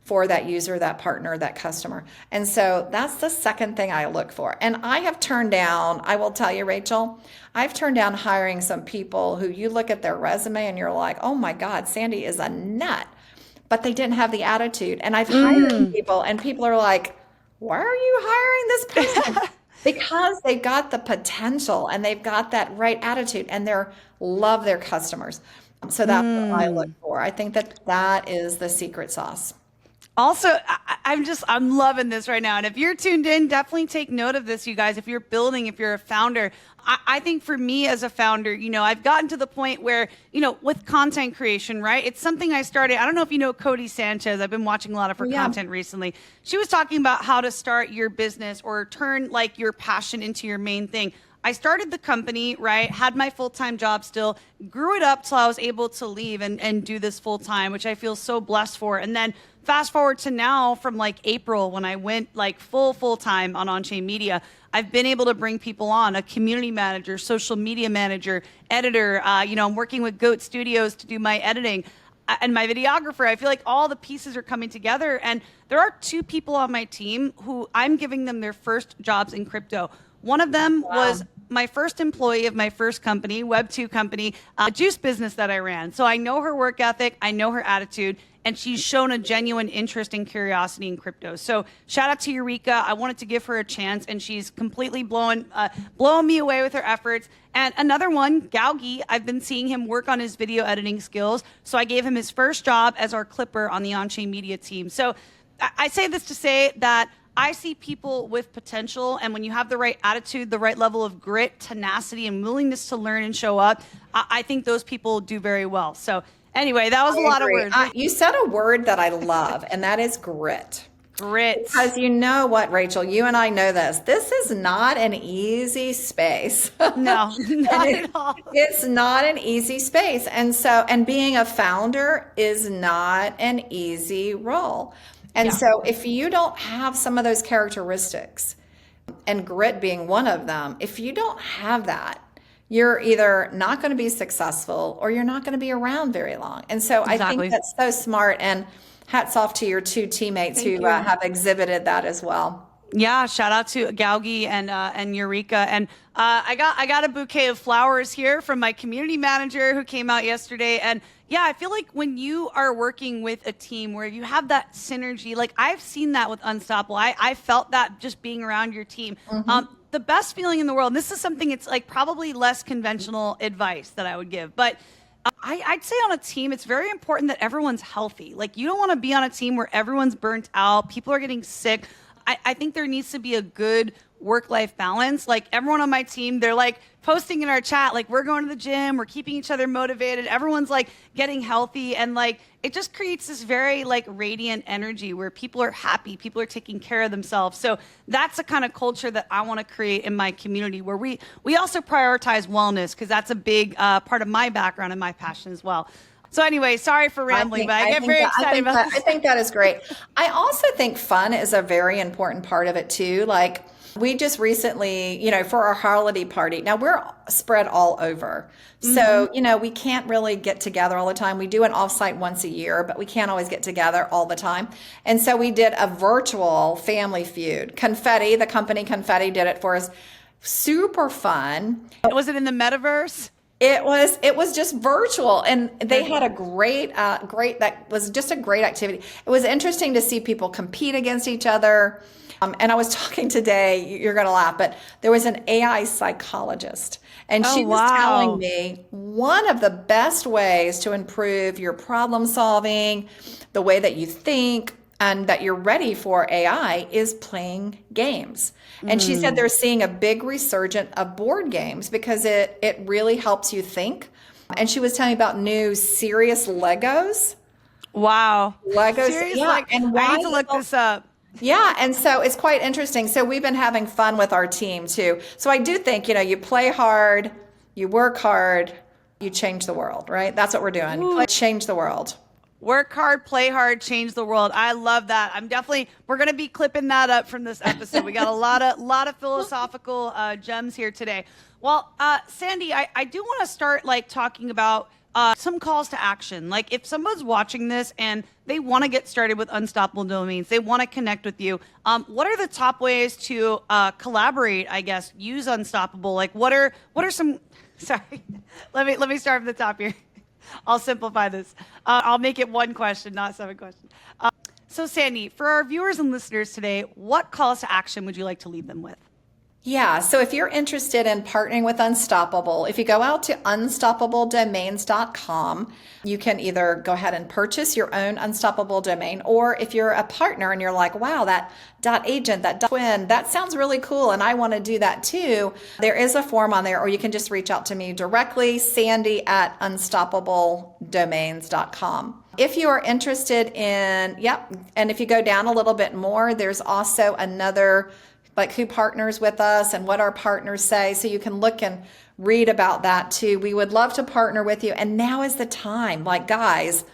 for that user, that partner, that customer. And so that's the second thing I look for. And I have turned down, I will tell you, Rachel, I've turned down hiring some people who you look at their resume and you're like, oh my God, Sandy is a nut. But they didn't have the attitude. And I've hired people and people are like, why are you hiring this person? Because they've got the potential and they've got that right attitude and they love their customers. So that's what I look for. I think that is the secret sauce. Also, I'm loving this right now. And if you're tuned in, definitely take note of this, you guys. If you're building, if you're a founder, I think for me as a founder, I've gotten to the point where, with content creation, right? It's something I started. I don't know if you know Cody Sanchez. I've been watching a lot of her content recently. She was talking about how to start your business or turn like your passion into your main thing. I started the company, right? Had my full-time job still, grew it up till I was able to leave and do this full-time, which I feel so blessed for. And then fast forward to now, from like April, when I went like full-time on Onchain Media, I've been able to bring people on, a community manager, social media manager, editor. I'm working with Goat Studios to do my editing and my videographer. I feel like all the pieces are coming together. And there are 2 people on my team who I'm giving them their first jobs in crypto. One of them was my first employee of my first company, Web2 company, a juice business that I ran. So I know her work ethic, I know her attitude, and she's shown a genuine interest and curiosity in crypto. So shout out to Eureka. I wanted to give her a chance, and she's completely blowing me away with her efforts. And another one, Galgi, I've been seeing him work on his video editing skills. So I gave him his first job as our clipper on the Onchain Media team. So I say this to say that I see people with potential, and when you have the right attitude, the right level of grit, tenacity, and willingness to learn and show up, I think those people do very well. So anyway, that was a lot of words. You said a word that I love, and that is grit. Grit. Because you know what, Rachel, you and I know this. This is not an easy space. No, not at all. It's not an easy space. And being a founder is not an easy role. And so if you don't have some of those characteristics, and grit being one of them, if you don't have that, you're either not going to be successful or you're not going to be around very long. And so I think that's so smart, and hats off to your 2 teammates who have exhibited that as well. Yeah, shout out to Galgi and Eureka. And I got a bouquet of flowers here from my community manager who came out yesterday. And Yeah, I feel like when you are working with a team where you have that synergy, like I've seen that with Unstoppable. I felt that just being around your team. The best feeling in the world, and this is something it's like probably less conventional advice that I would give, but I'd say on a team, it's very important that everyone's healthy. Like you don't want to be on a team where everyone's burnt out, people are getting sick. I think there needs to be a good work-life balance. Like everyone on my team, they're like posting in our chat, like we're going to the gym, we're keeping each other motivated. Everyone's like getting healthy. And like, it just creates this very like radiant energy where people are happy, people are taking care of themselves. So that's the kind of culture that I want to create in my community where we also prioritize wellness because that's a big part of my background and my passion as well. So anyway, sorry for rambling, but I get very excited about this. I think that is great. I also think fun is a very important part of it too. Like we just recently, for our holiday party, now we're spread all over. So, we can't really get together all the time. We do an offsite once a year, but we can't always get together all the time. And so we did a virtual family feud. Confetti, the company Confetti did it for us. Super fun. Was it in the metaverse? It was just virtual, and they had a that was just a great activity. It was interesting to see people compete against each other. And I was talking today, you're going to laugh, but there was an AI psychologist, and she was telling me one of the best ways to improve your problem solving, the way that you think, and that you're ready for AI is playing games. And she said they're seeing a big resurgence of board games because it really helps you think. And she was telling me about new serious Legos. Wow. Legos. Serious, yeah. And I need to look this up. Yeah. And so it's quite interesting. So we've been having fun with our team too. So I do think, you play hard, you work hard, you change the world, right? That's what we're doing. Change the world. Work hard, play hard, change the world. I love that. We're going to be clipping that up from this episode. We got a lot of philosophical gems here today. Well, Sandy, I do want to start like talking about some calls to action. Like if someone's watching this and they want to get started with Unstoppable Domains, they want to connect with you. What are the top ways to collaborate, I guess, use Unstoppable? Like what are some, sorry, let me start from the top here. I'll simplify this. I'll make it one question, not 7 questions. So Sandy, for our viewers and listeners today, what calls to action would you like to leave them with? Yeah, so if you're interested in partnering with Unstoppable, if you go out to unstoppabledomains.com, you can either go ahead and purchase your own Unstoppable domain, or if you're a partner and you're like, wow, that .agent, that .twin, that sounds really cool and I want to do that too, there is a form on there, or you can just reach out to me directly, sandy@unstoppabledomains.com. If you are interested in, and if you go down a little bit more, there's also another like who partners with us and what our partners say. So you can look and read about that too. We would love to partner with you. And now is the time, like guys,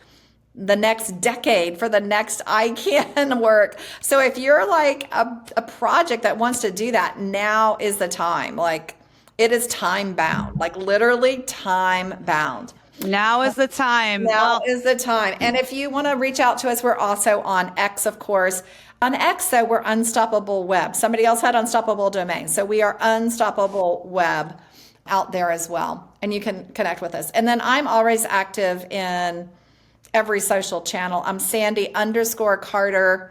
the next decade for the next ICANN work. So if you're like a project that wants to do that, now is the time. Like it is time bound, like literally time bound. Now is the time. Now is the time. And if you want to reach out to us, we're also on X, of course. On X, though, we're Unstoppable Web. Somebody else had Unstoppable Domains. So we are Unstoppable Web out there as well. And you can connect with us. And then I'm always active in every social channel. I'm Sandy_Carter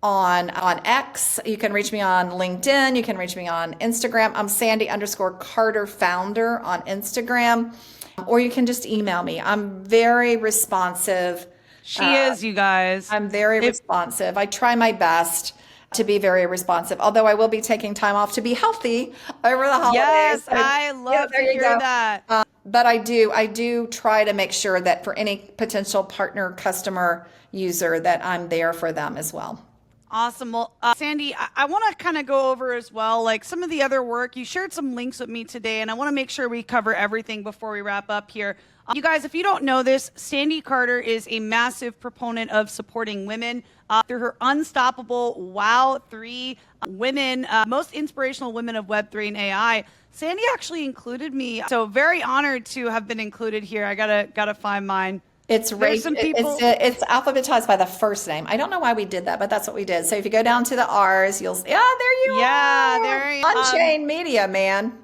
on X. You can reach me on LinkedIn. You can reach me on Instagram. I'm Sandy_Carter founder on Instagram. Or you can just email me. I'm very responsive. She is, you guys. I'm very responsive. I try my best to be very responsive, although I will be taking time off to be healthy over the holidays. Yes, I love to hear that. But I do try to make sure that for any potential partner, customer, user, that I'm there for them as well. Awesome. Well, Sandy, I want to kind of go over as well, like some of the other work. You shared some links with me today, and I want to make sure we cover everything before we wrap up here. You guys, if you don't know this, Sandy Carter is a massive proponent of supporting women through her Unstoppable Wow 3 Women, Most Inspirational Women of Web3 and AI. Sandy actually included me, so very honored to have been included here. I gotta find mine. It's alphabetized by the first name. I don't know why we did that, but that's what we did. So if you go down to the R's, you'll see, there you are. Yeah, there you are. Onchain Media, man.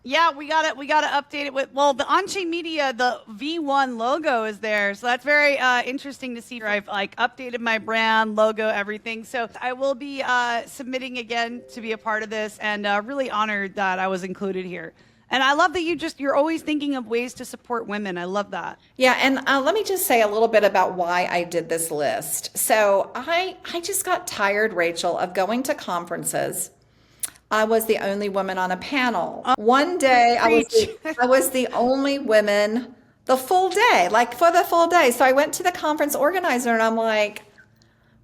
Yeah, we gotta update it with, well, the Onchain Media, the V1 logo is there. So that's very interesting to see. I've like updated my brand, logo, everything. So I will be submitting again to be a part of this, and really honored that I was included here. And I love that you're always thinking of ways to support women. I love that. Yeah, and let me just say a little bit about why I did this list. So I just got tired, Rachel, of going to conferences. I was the only woman on a panel. One day I was the only woman the full day, like for the full day. So I went to the conference organizer and I'm like,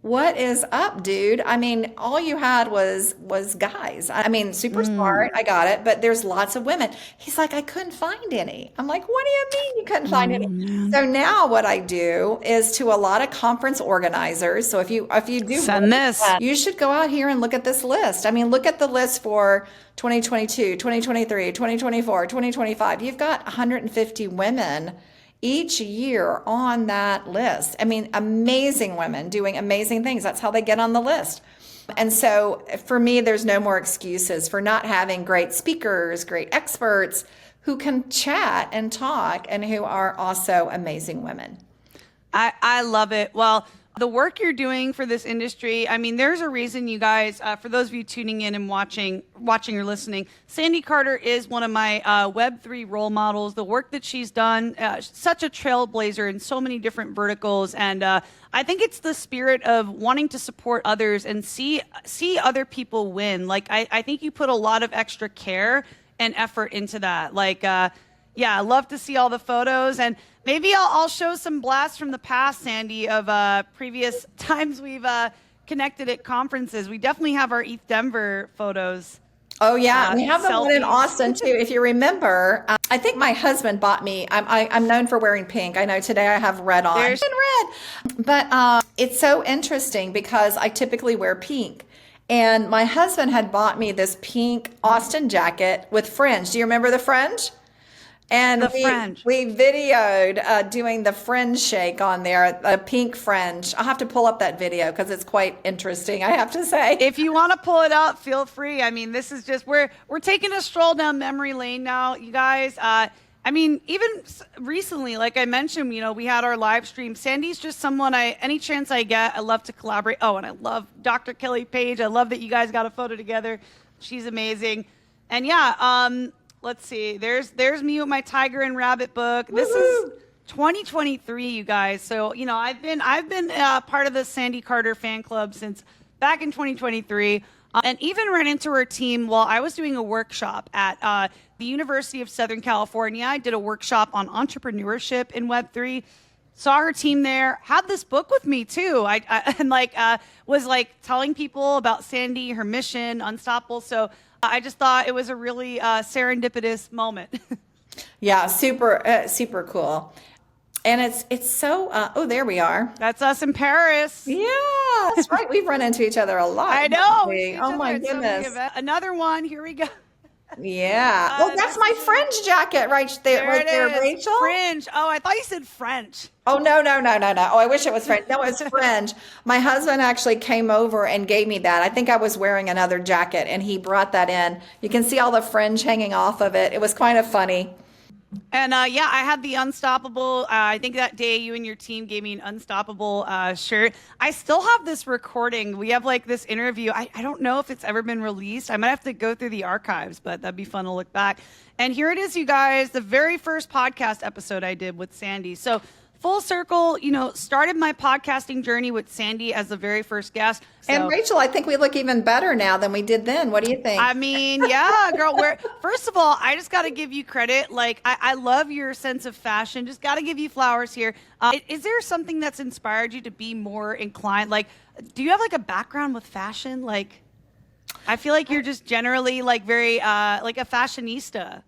what is up, dude? I mean, all you had was guys. I mean, super smart. I got it, but there's lots of women. He's like, I couldn't find any. I'm like, what do you mean you couldn't find any? So now what I do is to a lot of conference organizers. So if you do Send this. you should go out here and look at this list. I mean, look at the list for 2022, 2023, 2024, 2025. You've got 150 women each year on that list. I mean, amazing women doing amazing things. That's how they get on the list. And so for me, there's no more excuses for not having great speakers, great experts who can chat and talk and who are also amazing women. I love it. Well, the work you're doing for this industry, I mean, there's a reason you guys, for those of you tuning in and watching or listening, Sandy Carter is one of my Web3 role models. The work that she's done, such a trailblazer in so many different verticals. And I think it's the spirit of wanting to support others and see other people win. Like, I think you put a lot of extra care and effort into that. Like, yeah, I love to see all the photos, and maybe I'll show some blasts from the past, Sandy, of previous times we've connected at conferences. We definitely have our ETH Denver photos. Oh yeah, we have the one in selfies. Austin too. If you remember, I think my husband bought me. I'm known for wearing pink. I know today I have red on. There's- Red, but it's so interesting because I typically wear pink. And my husband had bought me this pink Austin jacket with fringe. Do you remember the fringe? And fringe. we videoed doing the fringe shake on there, the pink fringe. I'll have to pull up that video because it's quite interesting, I have to say. If you want to pull it up, feel free. I mean, this is just, we're taking a stroll down memory lane now, you guys. I mean, even recently, like I mentioned, we had our live stream. Sandy's just someone any chance I get, I love to collaborate. Oh, and I love Dr. Kelly Page. I love that you guys got a photo together. She's amazing. And yeah, let's see. There's me with my tiger and rabbit book. This is 2023, you guys. So I've been part of the Sandy Carter fan club since back in 2023, and even ran into her team while I was doing a workshop at the University of Southern California. I did a workshop on entrepreneurship in Web3. Saw her team there. Had this book with me too. I was telling people about Sandy, her mission, Unstoppable. So. I just thought it was a really serendipitous moment. Yeah, super cool. And it's so, oh, there we are. That's us in Paris. Yeah, that's right. We've run into each other a lot. I know. haven't we? Oh my So many goodness. events. Another one. Here we go. Yeah. Oh, that's my fringe jacket right there, There it is. Rachel. Fringe. Oh, I thought you said French. Oh, no. Oh, I wish it was fringe. No, it's fringe. My husband actually came over and gave me that. I think I was wearing another jacket and he brought that in. You can see all the fringe hanging off of it. It was kind of funny. And yeah, I had the Unstoppable. I think that day you and your team gave me an Unstoppable shirt. I still have this recording. We have this interview. I don't know if it's ever been released. I might have to go through the archives, but that'd be fun to look back. And here it is, you guys, the very first podcast episode I did with Sandy. So full circle, started my podcasting journey with Sandy as the very first guest. So, And Rachel, I think we look even better now than we did then. What do you think? I mean, yeah, girl. First of all, I just got to give you credit. I love your sense of fashion. Just got to give you flowers here. Is there something that's inspired you to be more inclined? Do you have a background with fashion? I feel like you're just generally very a fashionista.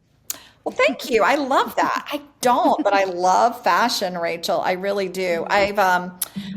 Well, thank you. I love that. I don't, but I love fashion, Rachel. I really do. I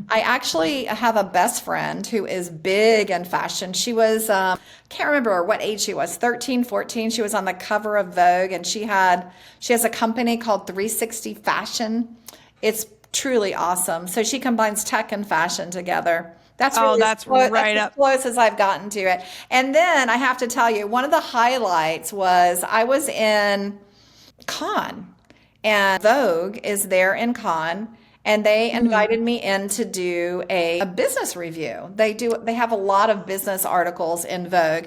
actually have a best friend who is big in fashion. She was, can't remember what age she was, 13, 14. She was on the cover of Vogue and she has a company called 360 Fashion. It's truly awesome. So she combines tech and fashion together. That's Oh, really that's right that's as up. close as I've gotten to it. And then I have to tell you, one of the highlights was I was in Cannes, and Vogue is there in Cannes, and they invited me in to do a business review. They have a lot of business articles in Vogue.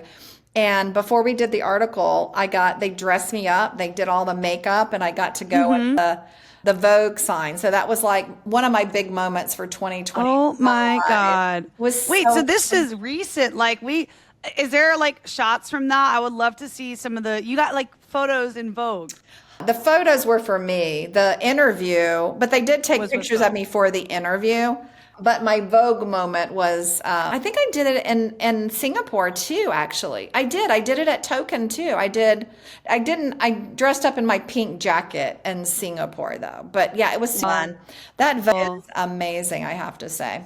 And before we did the article, they dressed me up, they did all the makeup, and I got to go at the Vogue sign. So that was like one of my big moments for 2025. Oh my It God. was Wait, so so this is recent. Is there like shots from that? I would love to see some of you got like photos in Vogue. The photos were for me. The interview, but they did take Was with pictures of Vogue. me for the interview. But my Vogue moment was, I think I did it in Singapore too, actually. I did. I did it at Token too. I dressed up in my pink jacket in Singapore though. But yeah, it was fun. That Vogue is amazing, I have to say.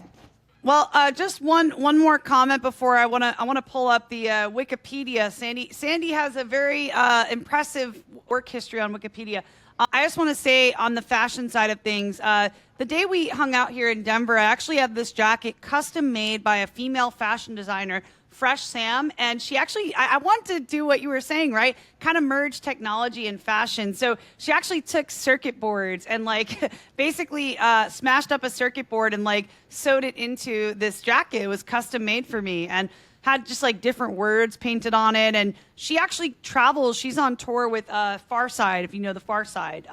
Well, just one more comment before I wanna pull up the Wikipedia. Sandy has a very impressive work history on Wikipedia. I just want to say on the fashion side of things, the day we hung out here in Denver, I actually had this jacket custom made by a female fashion designer, Fresh Sam, and she actually, I want to do what you were saying, right? Kind of merge technology and fashion. So she actually took circuit boards and like basically smashed up a circuit board and like sewed it into this jacket. It was custom made for me and had just like different words painted on it. And she actually travels. She's on tour with Far Side, if you know the Far Side.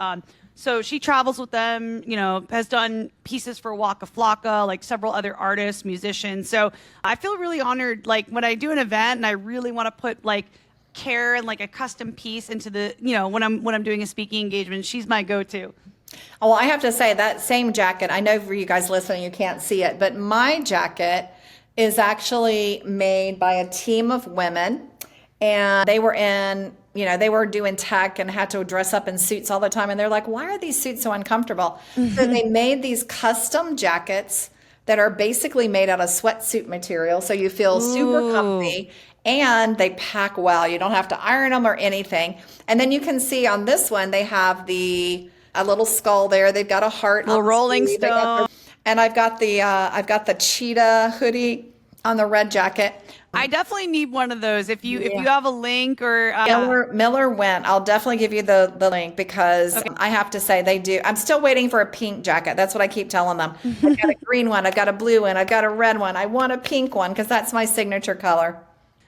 So she travels with them, has done pieces for Waka Flocka, like several other artists, musicians. So I feel really honored, like when I do an event and I really want to put like care and like a custom piece into the, when I'm doing a speaking engagement, she's my go-to. Oh, well, I have to say that same jacket, I know for you guys listening, you can't see it, but my jacket is actually made by a team of women, and they were doing tech and had to dress up in suits all the time. And they're like, why are these suits so uncomfortable? So they made these custom jackets that are basically made out of sweatsuit material. So you feel super comfy and they pack well. You don't have to iron them or anything. And then you can see on this one, they have a little skull there. They've got a heart. Little Rolling Stone. And I've got the cheetah hoodie on the red jacket. I definitely need one of those. If you have a link or Miller went. I'll definitely give you the link because I have to say they do. I'm still waiting for a pink jacket. That's what I keep telling them. I've got a green one. I've got a blue one. I've got a red one. I want a pink one because that's my signature color.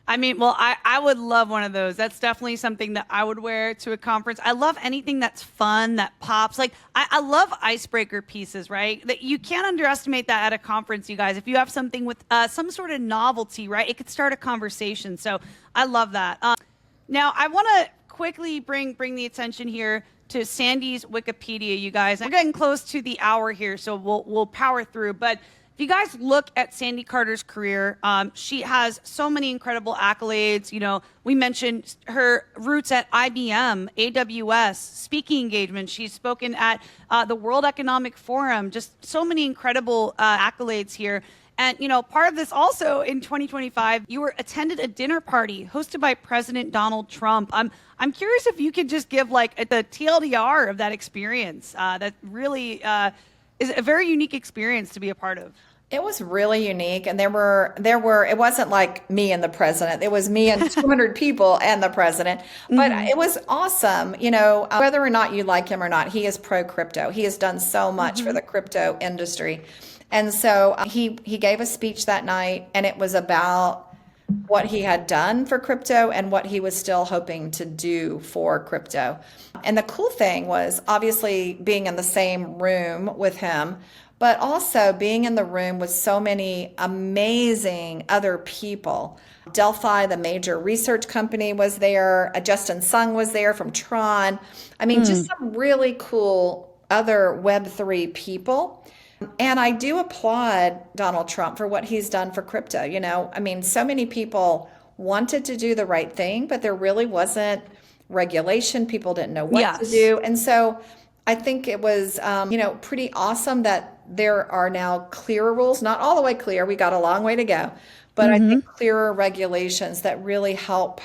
I mean, well, I would love one of those. That's definitely something that I would wear to a conference. I love anything that's fun, that pops. Like, I love icebreaker pieces, right? That you can't underestimate that at a conference, you guys. If you have something with some sort of novelty, right, it could start a conversation. So I love that. Now, I want to quickly bring the attention here to Sandy's Wikipedia, you guys. We're getting close to the hour here, so we'll power through. But if you guys look at Sandy Carter's career, she has so many incredible accolades. We mentioned her roots at IBM, AWS, speaking engagements. She's spoken at the World Economic Forum, just so many incredible accolades here. And, part of this also in 2025, you attended a dinner party hosted by President Donald Trump. I'm curious if you could just give like the TLDR of that experience. That really is a very unique experience to be a part of. It was really unique, and there were it wasn't like me and the president. It was me and 200 people and the president. But it was awesome. Whether or not you like him or not, he is pro crypto. He has done so much for the crypto industry. And so he gave a speech that night, and it was about what he had done for crypto and what he was still hoping to do for crypto. And the cool thing was obviously being in the same room with him, but also being in the room with so many amazing other people. Delphi, the major research company, was there. Justin Sung was there from Tron. I mean, just some really cool other Web3 people. And I do applaud Donald Trump for what he's done for crypto. I mean, so many people wanted to do the right thing, but there really wasn't regulation. People didn't know what to do. And so I think it was, pretty awesome that there are now clearer rules, not all the way clear. We got a long way to go, but I think clearer regulations that really help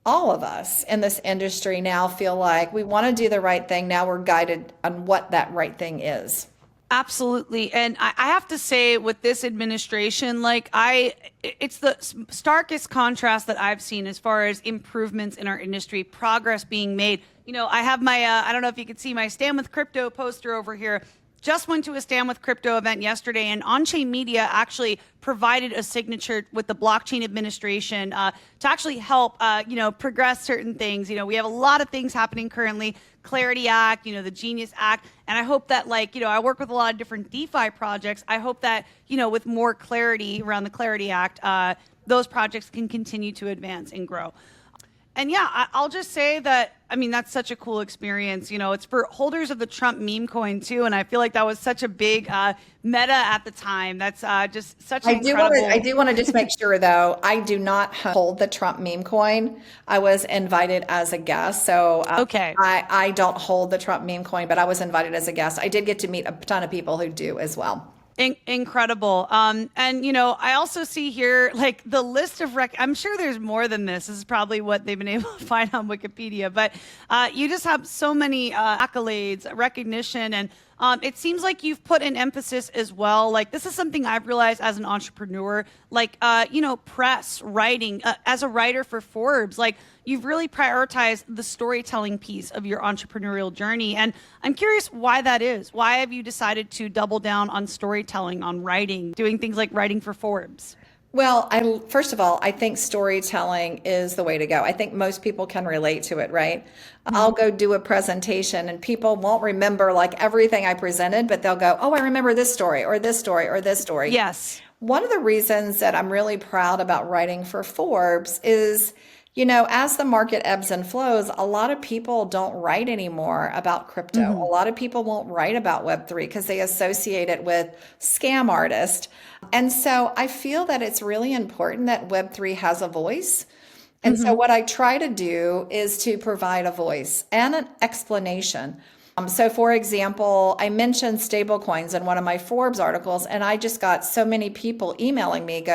all of us in this industry now feel like we want to do the right thing. Now we're guided on what that right thing is. Absolutely. And I have to say with this administration, it's the starkest contrast that I've seen as far as improvements in our industry, progress being made. I have my, I don't know if you can see my Stand with Crypto poster over here. Just went to a Stand with Crypto event yesterday, and Onchain Media actually provided a signature with the blockchain administration to actually help, progress certain things. We have a lot of things happening currently. Clarity Act, the Genius Act, and I hope that, I work with a lot of different DeFi projects. I hope that, with more clarity around the Clarity Act, those projects can continue to advance and grow. And yeah, I'll just say that, that's such a cool experience. It's for holders of the Trump meme coin too. And I feel like that was such a big meta at the time. That's just such an incredible. I do want to just make sure though, I do not hold the Trump meme coin. I was invited as a guest. So okay. I don't hold the Trump meme coin, but I was invited as a guest. I did get to meet a ton of people who do as well. Incredible. And, I also see here, the list of I'm sure there's more than this. This is probably what they've been able to find on Wikipedia, but you just have so many accolades, recognition, and it seems like you've put an emphasis as well. This is something I've realized as an entrepreneur, press, writing, as a writer for Forbes, you've really prioritized the storytelling piece of your entrepreneurial journey. And I'm curious why that is. Why have you decided to double down on storytelling, on writing, doing things like writing for Forbes? Well, first of all, I think storytelling is the way to go. I think most people can relate to it, right? Mm-hmm. I'll go do a presentation and people won't remember everything I presented, but they'll go, oh, I remember this story or this story or this story. Yes. One of the reasons that I'm really proud about writing for Forbes is, as the market ebbs and flows, a lot of people don't write anymore about crypto. Mm-hmm. A lot of people won't write about Web3 because they associate it with scam artist. And so I feel that it's really important that Web3 has a voice. And mm-hmm. so what I try to do is to provide a voice and an explanation. So for example, I mentioned stablecoins in one of my Forbes articles, and I just got so many people emailing me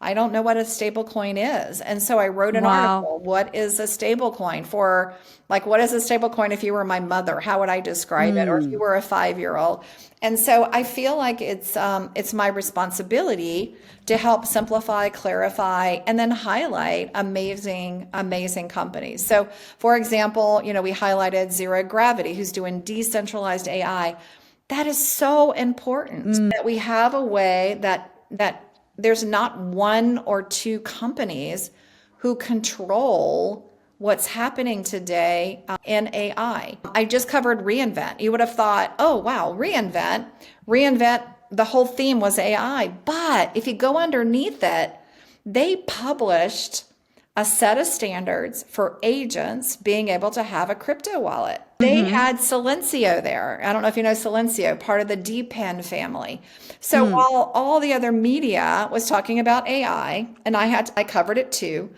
I don't know what a stable coin is. And so I wrote an article. What is a stable coin what is a stable coin if you were my mother? How would I describe it? Or if you were a 5-year-old? And so I feel like it's my responsibility to help simplify, clarify, and then highlight amazing, amazing companies. So for example, we highlighted Zero Gravity, who's doing decentralized AI. That is so important that we have a way that there's not one or two companies who control what's happening today in AI. I just covered reInvent. You would have thought, oh, wow, reInvent, the whole theme was AI. But if you go underneath it, they published a set of standards for agents being able to have a crypto wallet. They had Silencio there. I don't know if you know Silencio, part of the DPen family. So while all the other media was talking about AI, and I covered it too,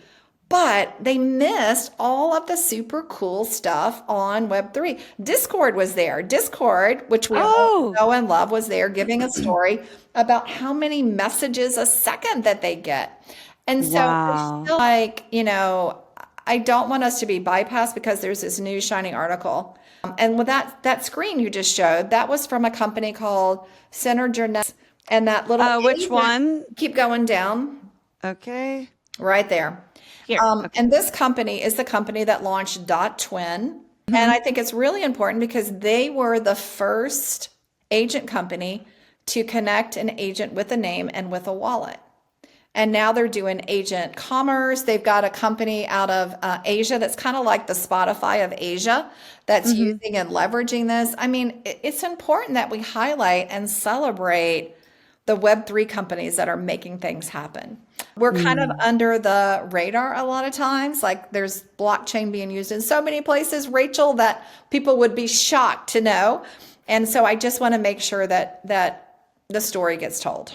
but they missed all of the super cool stuff on Web3. Discord was there. Discord, which we all know and love, was there giving a story about how many messages a second that they get. And so I feel like, I don't want us to be bypassed because there's this new shiny article. And with that screen you just showed, that was from a company called Synergenesis. And that little which one? Keep going down. Okay. Right there. Here. Okay. And this company is the company that launched .twin. And I think it's really important because they were the first agent company to connect an agent with a name and with a wallet. And now they're doing agent commerce. They've got a company out of Asia that's kind of like the Spotify of Asia that's using and leveraging this. I mean, it's important that we highlight and celebrate the Web3 companies that are making things happen. We're kind of under the radar a lot of times. There's blockchain being used in so many places, Rachel, that people would be shocked to know. And so I just want to make sure that the story gets told.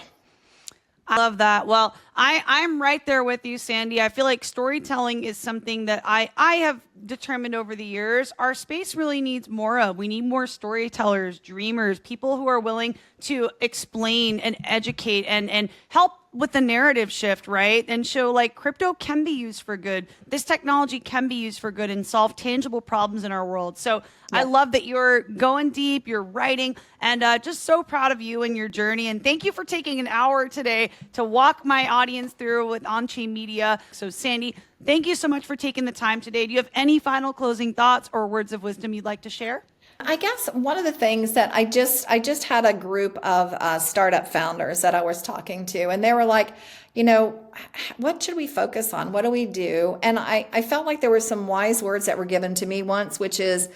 I love that. Well, I'm right there with you, Sandy. I feel like storytelling is something that I have determined over the years our space really needs more of. We need more storytellers, dreamers, people who are willing to explain and educate and help with the narrative shift, right? And show like crypto can be used for good. This technology can be used for good and solve tangible problems in our world. So I love that you're going deep, you're writing, and just so proud of you and your journey. And thank you for taking an hour today to walk my audience through with Onchain Media. So Sandy, thank you so much for taking the time today. Do you have any final closing thoughts or words of wisdom you'd like to share? I guess one of the things that I just had a group of startup founders that I was talking to, and they were like, what should we focus on? What do we do? And I felt like there were some wise words that were given to me once, which is,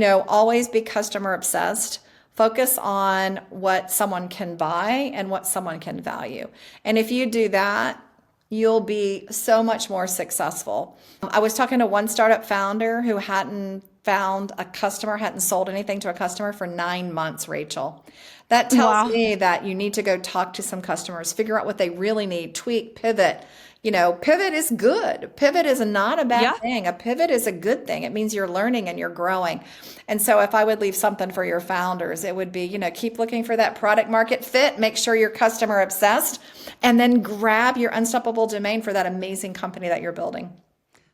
always be customer obsessed. Focus on what someone can buy and what someone can value. And if you do that, you'll be so much more successful. I was talking to one startup founder who hadn't sold anything to a customer for 9 months, Rachel. That tells me that you need to go talk to some customers, figure out what they really need, tweak, pivot. Pivot is good. Pivot is not a bad thing. A pivot is a good thing. It means you're learning and you're growing. And so if I would leave something for your founders, it would be, keep looking for that product market fit, make sure you're customer obsessed, and then grab your unstoppable domain for that amazing company that you're building.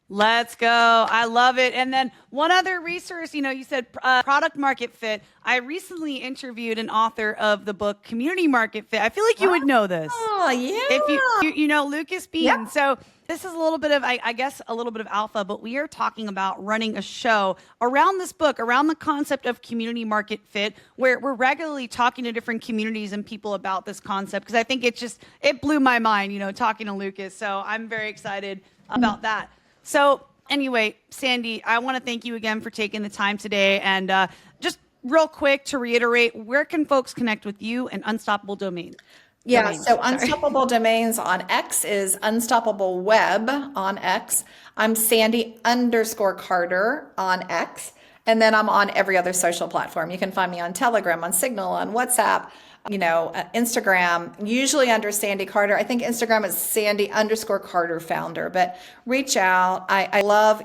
Let's go. I love it. And then one other resource, you said product market fit. I recently interviewed an author of the book Community Market Fit. I feel like you would know this. Oh, yeah. If you know Lucas Bean. Yep. So this is a little bit of, I guess, a little bit of alpha, but we are talking about running a show around this book, around the concept of community market fit, where we're regularly talking to different communities and people about this concept. Because I think it blew my mind, talking to Lucas. So I'm very excited about that. So anyway, Sandy, I want to thank you again for taking the time today. And just real quick to reiterate, where can folks connect with you and Unstoppable Domains? Yeah, so Unstoppable Domains on X is Unstoppable Web on X. I'm Sandy_Carter on X. And then I'm on every other social platform. You can find me on Telegram, on Signal, on WhatsApp, Instagram, usually under Sandy Carter. I think Instagram is Sandy_Carter founder, but reach out. I love,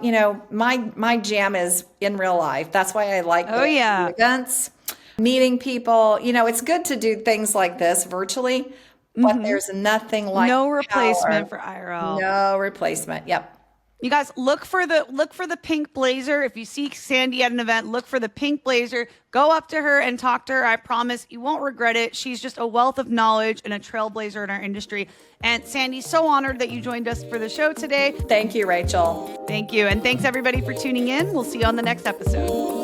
my jam is in real life. That's why I like the events, meeting people. It's good to do things like this virtually, but there's nothing like no replacement for IRL. No replacement. Yep. You guys look for the pink blazer. If you see Sandy at an event, look for the pink blazer. Go up to her and talk to her. I promise you won't regret it. She's just a wealth of knowledge and a trailblazer in our industry. And Sandy, so honored that you joined us for the show today. Thank you, Rachel. Thank you. And thanks everybody for tuning in. We'll see you on the next episode.